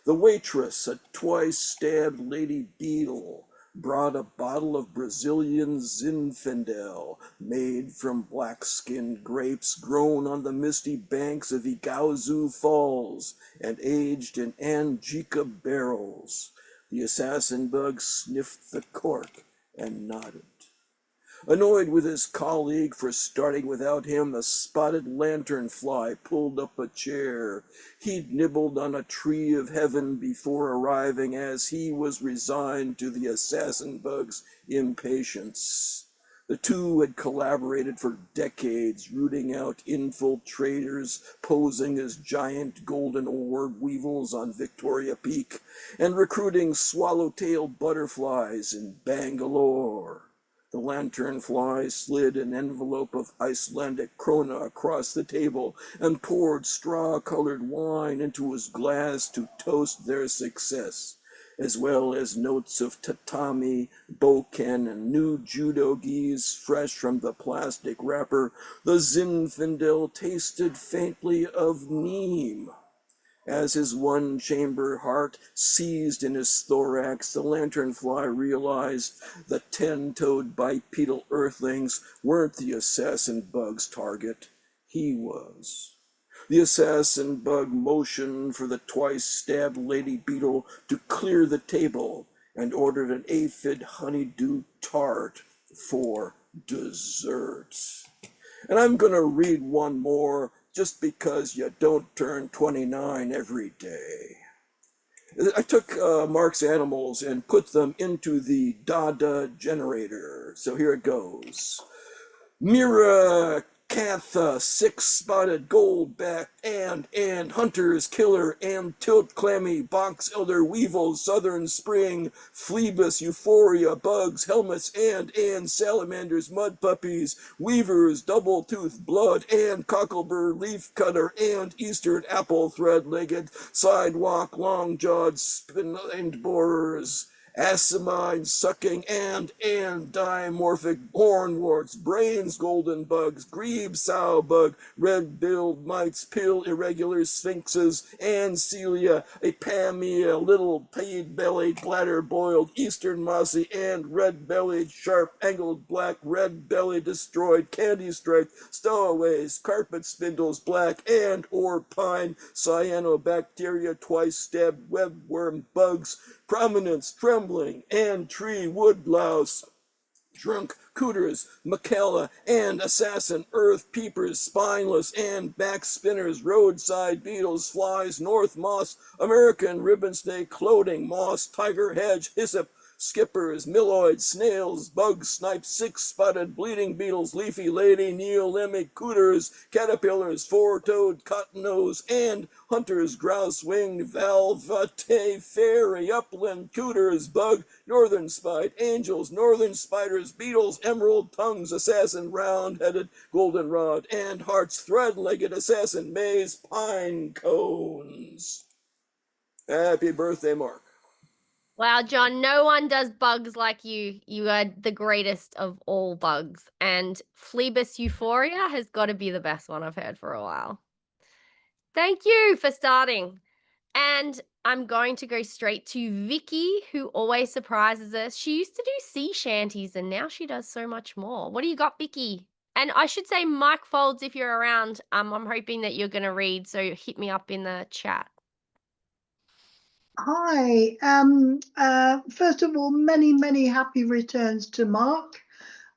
The waitress, a twice-stabbed lady beetle, brought a bottle of Brazilian Zinfandel, made from black-skinned grapes grown on the misty banks of Iguazu Falls and aged in Angica barrels. The assassin bug sniffed the cork and nodded. Annoyed with his colleague for starting without him, the spotted lanternfly pulled up a chair. He'd nibbled on a tree of heaven before arriving, as he was resigned to the assassin bug's impatience. The two had collaborated for decades, rooting out infiltrators posing as giant golden orb weevils on Victoria Peak, and recruiting swallow-tailed butterflies in Bangalore. The lanternfly slid an envelope of Icelandic krona across the table and poured straw-colored wine into his glass to toast their success. as well as notes of tatami, boken, and new judo gis fresh from the plastic wrapper. The Zinfandel tasted faintly of neem. As his one-chamber heart seized in his thorax, the lanternfly realized the 10-toed bipedal earthlings weren't the assassin bug's target. He was. The assassin bug motioned for the twice-stabbed lady beetle to clear the table and ordered an aphid honeydew tart for dessert. And I'm going to read one more just because you don't turn 29 every day. I took Marc's animals and put them into the Dada generator. So here it goes. Mira, Catha, six-spotted goldback, and hunters, killer, and tilt clammy, box elder, weevil, southern spring, phlebas, euphoria, bugs, helmets, and salamanders, mud puppies, weavers, double-toothed blood, and cocklebur, leaf cutter, and eastern apple thread-legged, sidewalk, long-jawed, spined borers, asimine sucking and dimorphic hornworts, brains, golden bugs, grebe, sow bug, red-billed mites, pill irregular sphinxes, and celia, a pamia, little paid-bellied, bladder-boiled, eastern mossy, and red-bellied, sharp-angled black, red-bellied, destroyed, candy-striped, stowaways, carpet spindles, black and or pine, cyanobacteria, twice-stabbed webworm, bugs, prominence, trembling, and tree wood louse, drunk, cooters, macella, and assassin, earth peepers, spineless, and back spinners, roadside beetles, flies, north moss, American ribbon snake, clothing, moss, tiger hedge, hyssop, skippers, milloids, snails, bugs, snipes, six-spotted, bleeding beetles, leafy lady, neolemic, cooters, caterpillars, four-toed, cottonose, and hunters, grouse-winged, valvate, fairy, upland, cooters, bug, northern spite, angels, northern spiders, beetles, emerald tongues, assassin, round-headed, goldenrod, and hearts, thread-legged, assassin, maize, pine cones. Happy birthday, Marc. Wow, John, no one does bugs like you. You are the greatest of all bugs. And Phlebas euphoria has got to be the best one I've heard for a while. Thank you for starting. And I'm going to go straight to Vicky, who always surprises us. She used to do sea shanties and now she does so much more. What do you got, Vicky? And I should say, Mike Folds, if you're around, I'm hoping that you're going to read. So hit me up in the chat. Hi. First of all, many happy returns to Marc.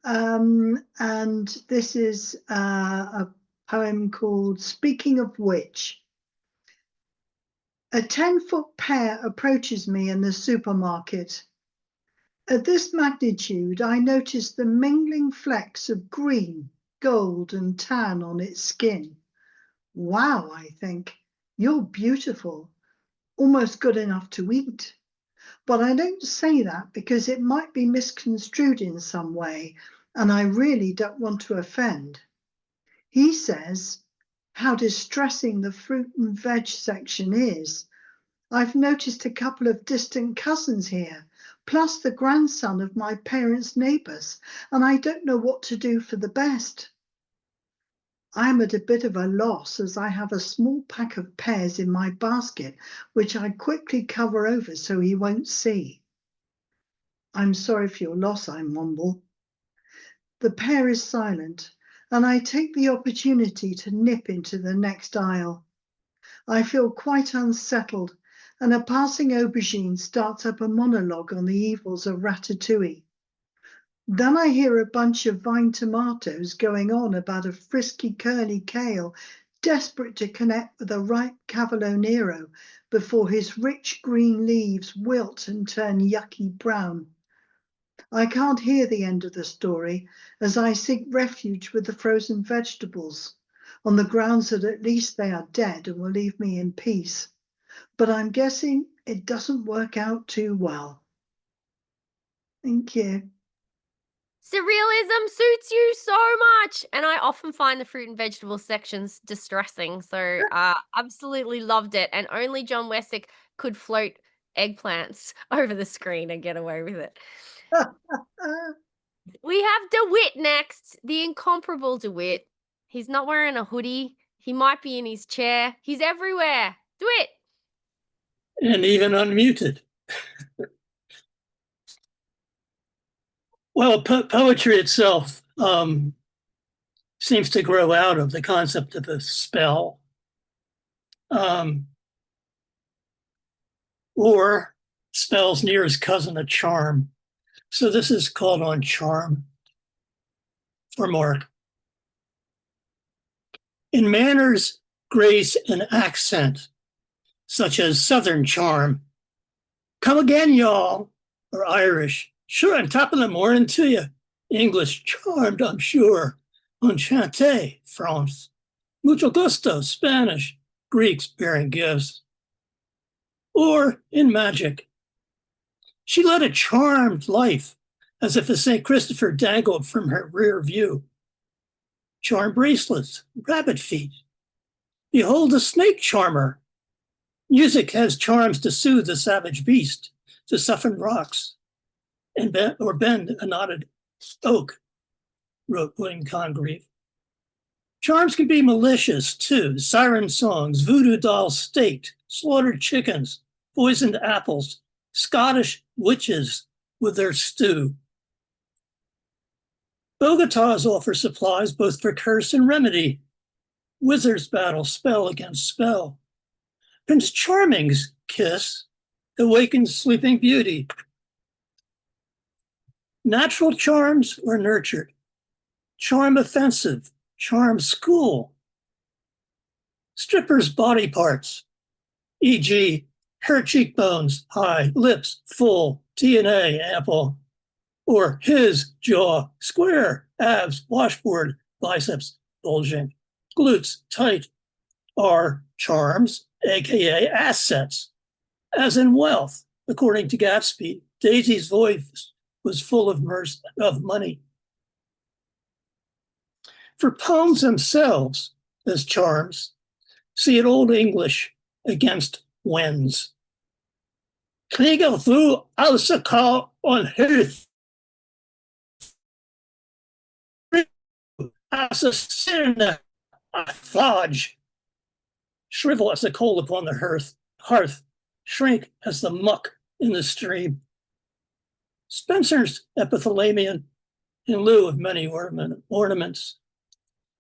And this is a poem called Speaking of Which. A 10-foot pear approaches me in the supermarket. At this magnitude, I notice the mingling flecks of green, gold, and tan on its skin. Wow, I think, you're beautiful. Almost good enough to eat. But I don't say that because it might be misconstrued in some way, and I really don't want to offend. He says, how distressing the fruit and veg section is. I've noticed a couple of distant cousins here, plus the grandson of my parents' neighbours, and I don't know what to do for the best. I'm at a bit of a loss as I have a small pack of pears in my basket, which I quickly cover over so he won't see. I'm sorry for your loss, I mumble. The pear is silent, and I take the opportunity to nip into the next aisle. I feel quite unsettled, and a passing aubergine starts up a monologue on the evils of ratatouille. Then I hear a bunch of vine tomatoes going on about a frisky curly kale, desperate to connect with a ripe Cavalieri before his rich green leaves wilt and turn yucky brown. I can't hear the end of the story as I seek refuge with the frozen vegetables, on the grounds that at least they are dead and will leave me in peace. But I'm guessing it doesn't work out too well. Thank you. Surrealism suits you so much. And I often find the fruit and vegetable sections distressing. So absolutely loved it. And only John Wessick could float eggplants over the screen and get away with it. We have DeWitt next, the incomparable DeWitt. He's not wearing a hoodie. He might be in his chair. He's everywhere. DeWitt. And even unmuted. Well, poetry itself seems to grow out of the concept of a spell, or spell's nearest cousin, a charm. So this is called on charm for Mark. In manners, grace, and accent, such as Southern charm, come again, y'all, or Irish, sure, on top of the morning to you. English, charmed, I'm sure. Enchanté, France. Mucho gusto, Spanish. Greeks bearing gifts. Or in magic, she led a charmed life, as if a St. Christopher dangled from her rear view. Charm bracelets, rabbit feet. Behold a snake charmer. Music has charms to soothe the savage beast, to soften rocks, and bend a knotted oak, wrote William Congreve. Charms can be malicious too. Siren songs, voodoo dolls staked, slaughtered chickens, poisoned apples, Scottish witches with their stew. Bogotas offer supplies both for curse and remedy. Wizards battle spell against spell. Prince Charming's kiss awakens sleeping beauty. Natural charms or nurtured. Charm offensive, charm school. Strippers' body parts, e.g., her cheekbones high, lips full, DNA ample, or his jaw square, abs washboard, biceps bulging, glutes tight, are charms, aka assets. As in wealth, according to Gatsby, Daisy's voice was full of money. For poems themselves as charms, see it Old English against wens. Kriegel thu auserkau on hearth. As a sinner, a fudge. Shrivel as the coal upon the hearth, shrink as the muck in the stream. Spencer's epithalamion in lieu of many ornaments.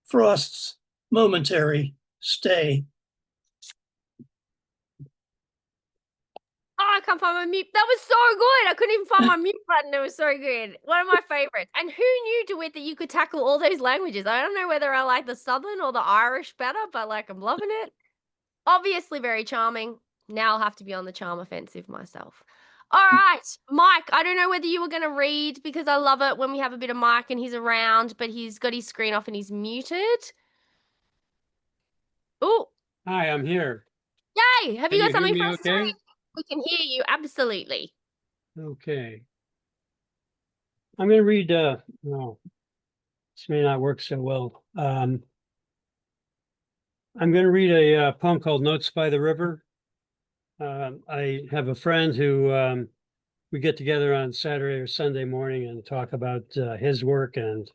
Frost's momentary stay. Oh, I can't find my mute. That was so good. I couldn't even find my mute button. It was so good. One of my favorites. And who knew, DeWitt, that you could tackle all those languages? I don't know whether I like the Southern or the Irish better, but like I'm loving it. Obviously very charming. Now I'll have to be on the charm offensive myself. All right, Mike, I don't know whether you were going to read because I love it when we have a bit of Mike and he's around, but he's got his screen off and he's muted. Oh. Hi, I'm here. Yay! Have you got something for us to okay? read? We can hear you, absolutely. Okay. I'm going to read, no, this may not work so well. I'm going to read a poem called Notes by the River. I have a friend who we get together on Saturday or Sunday morning and talk about his work and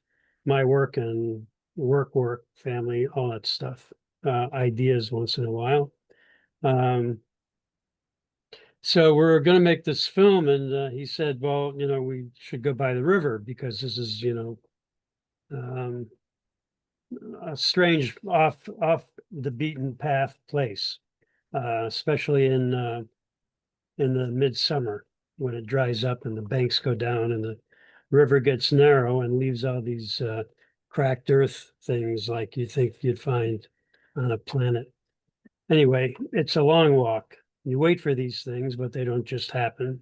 my work and work, family, all that stuff, ideas once in a while. So we're going to make this film, and he said, well, you know, we should go by the river because this is, you know, a strange off the beaten path place, especially in the midsummer when it dries up and the banks go down and the river gets narrow and leaves all these cracked earth things like you think you'd find on a planet. Anyway, it's a long walk. You wait for these things, but they don't just happen.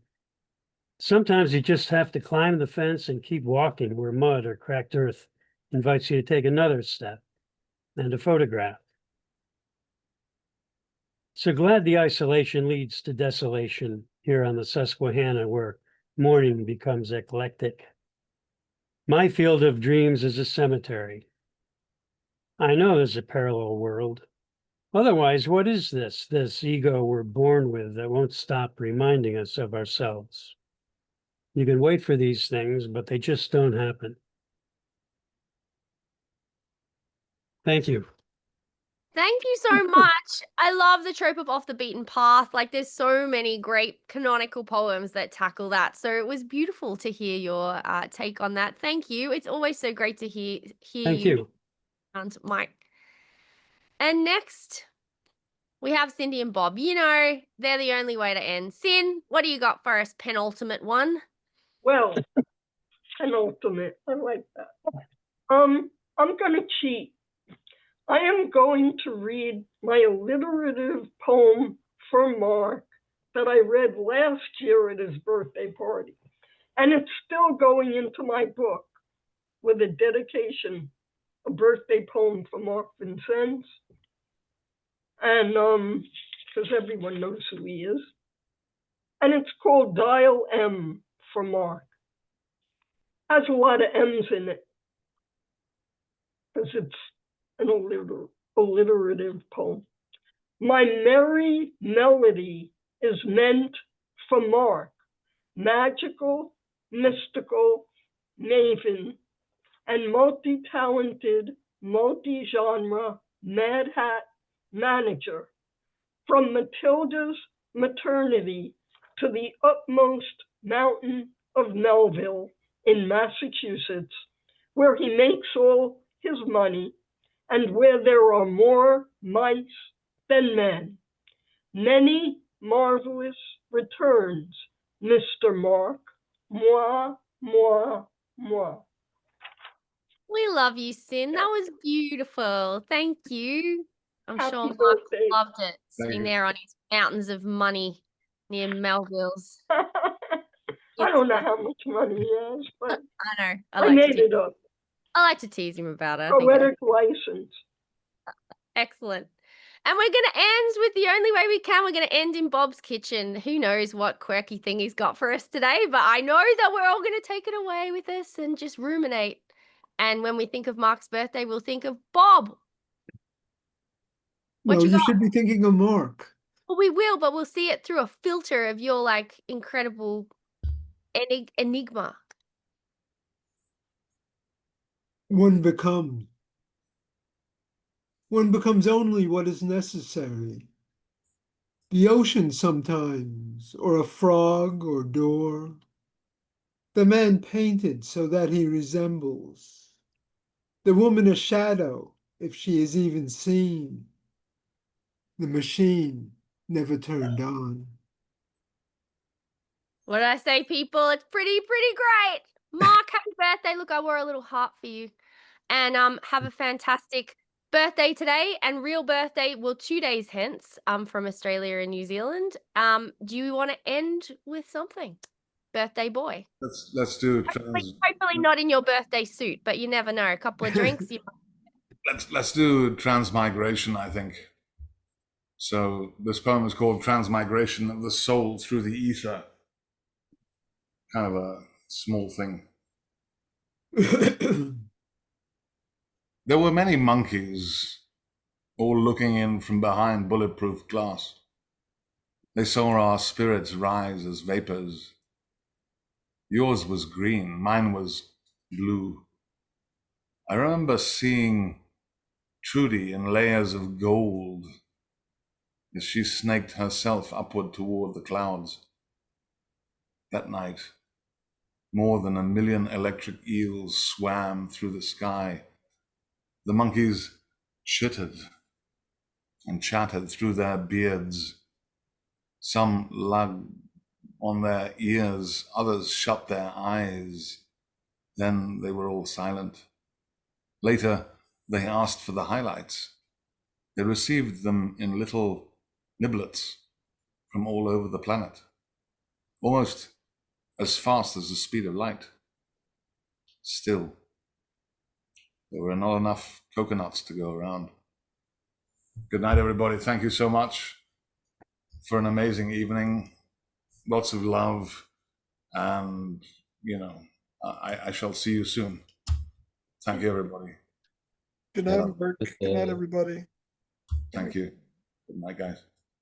Sometimes you just have to climb the fence and keep walking where mud or cracked earth invites you to take another step and a photograph. So glad the isolation leads to desolation here on the Susquehanna, where morning becomes eclectic. My field of dreams is a cemetery. I know there's a parallel world, Otherwise, what is this ego we're born with that won't stop reminding us of ourselves? You can wait for these things, but they just don't happen. Thank you. Thank you so much. I love the trope of off the beaten path. Like, there's so many great canonical poems that tackle that. So it was beautiful to hear your take on that. Thank you. It's always so great to hear Thank you you. and Mike. And next, we have Cindy and Bob. You know, they're the only way to end. Sin, what do you got for us? Penultimate one? Well, penultimate. I like that. I'm going to cheat. I am going to read my alliterative poem for Mark that I read last year at his birthday party. And it's still going into my book with a dedication, a birthday poem for Marc Vincenz. And because everyone knows who he is. And it's called Dial M for Mark. Has a lot of M's in it because it's an alliterative poem. My merry melody is meant for Mark, magical, mystical, maven, and multi-talented, multi-genre, mad hat manager, from Matilda's maternity to the utmost mountain of Melville in Massachusetts, where he makes all his money and where there are more mice than men. Many marvelous returns, Mr. Mark. Moi, moi, moi. We love you, Sin. That was beautiful. Thank you. I'm Happy sure Mark birthday. loved it, Thank sitting you. there on his mountains of money near Melville's. I don't know how much money he has, but I know. I made it up. I like to tease him about it. I think Poetic license. excellent. And we're going to end with the only way we can. We're going to end in Bob's kitchen. Who knows what quirky thing he's got for us today, but I know that we're all going to take it away with us and just ruminate. And when we think of Mark's birthday, we'll think of Bob. What No, you you got? should be thinking of Mark. Well, we will, but we'll see it through a filter of your like incredible enigma. One becomes. One becomes only what is necessary. The ocean sometimes, or a frog or door. The man painted so that he resembles. The woman a shadow, if she is even seen. The machine never turned on. What did I say, people? It's pretty great. Mark, happy birthday. Look, I wore a little heart for you. And have a fantastic birthday today and real birthday, well, 2 days hence, from Australia and New Zealand. Do you want to end with something? Birthday boy. Let's do Hopefully not in your birthday suit, but you never know. A couple of drinks. let's do transmigration, I think. So this poem is called Transmigration of the Soul Through the Ether. Kind of a small thing. There were many monkeys, all looking in from behind bulletproof glass. They saw our spirits rise as vapors. Yours was green, mine was blue. I remember seeing Trudy in layers of gold as she snaked herself upward toward the clouds. That night, more than 1 million electric eels swam through the sky. The monkeys chittered and chattered through their beards. Some lugged on their ears, others shut their eyes. Then they were all silent. Later, they asked for the highlights. They received them in little niblets from all over the planet, almost as fast as the speed of light. Still, there were not enough coconuts to go around. Good night, everybody. Thank you so much for an amazing evening. Lots of love. And, I shall see you soon. Thank you, everybody. Good night, Bert. Good night, everybody. Thank you. Good night, guys.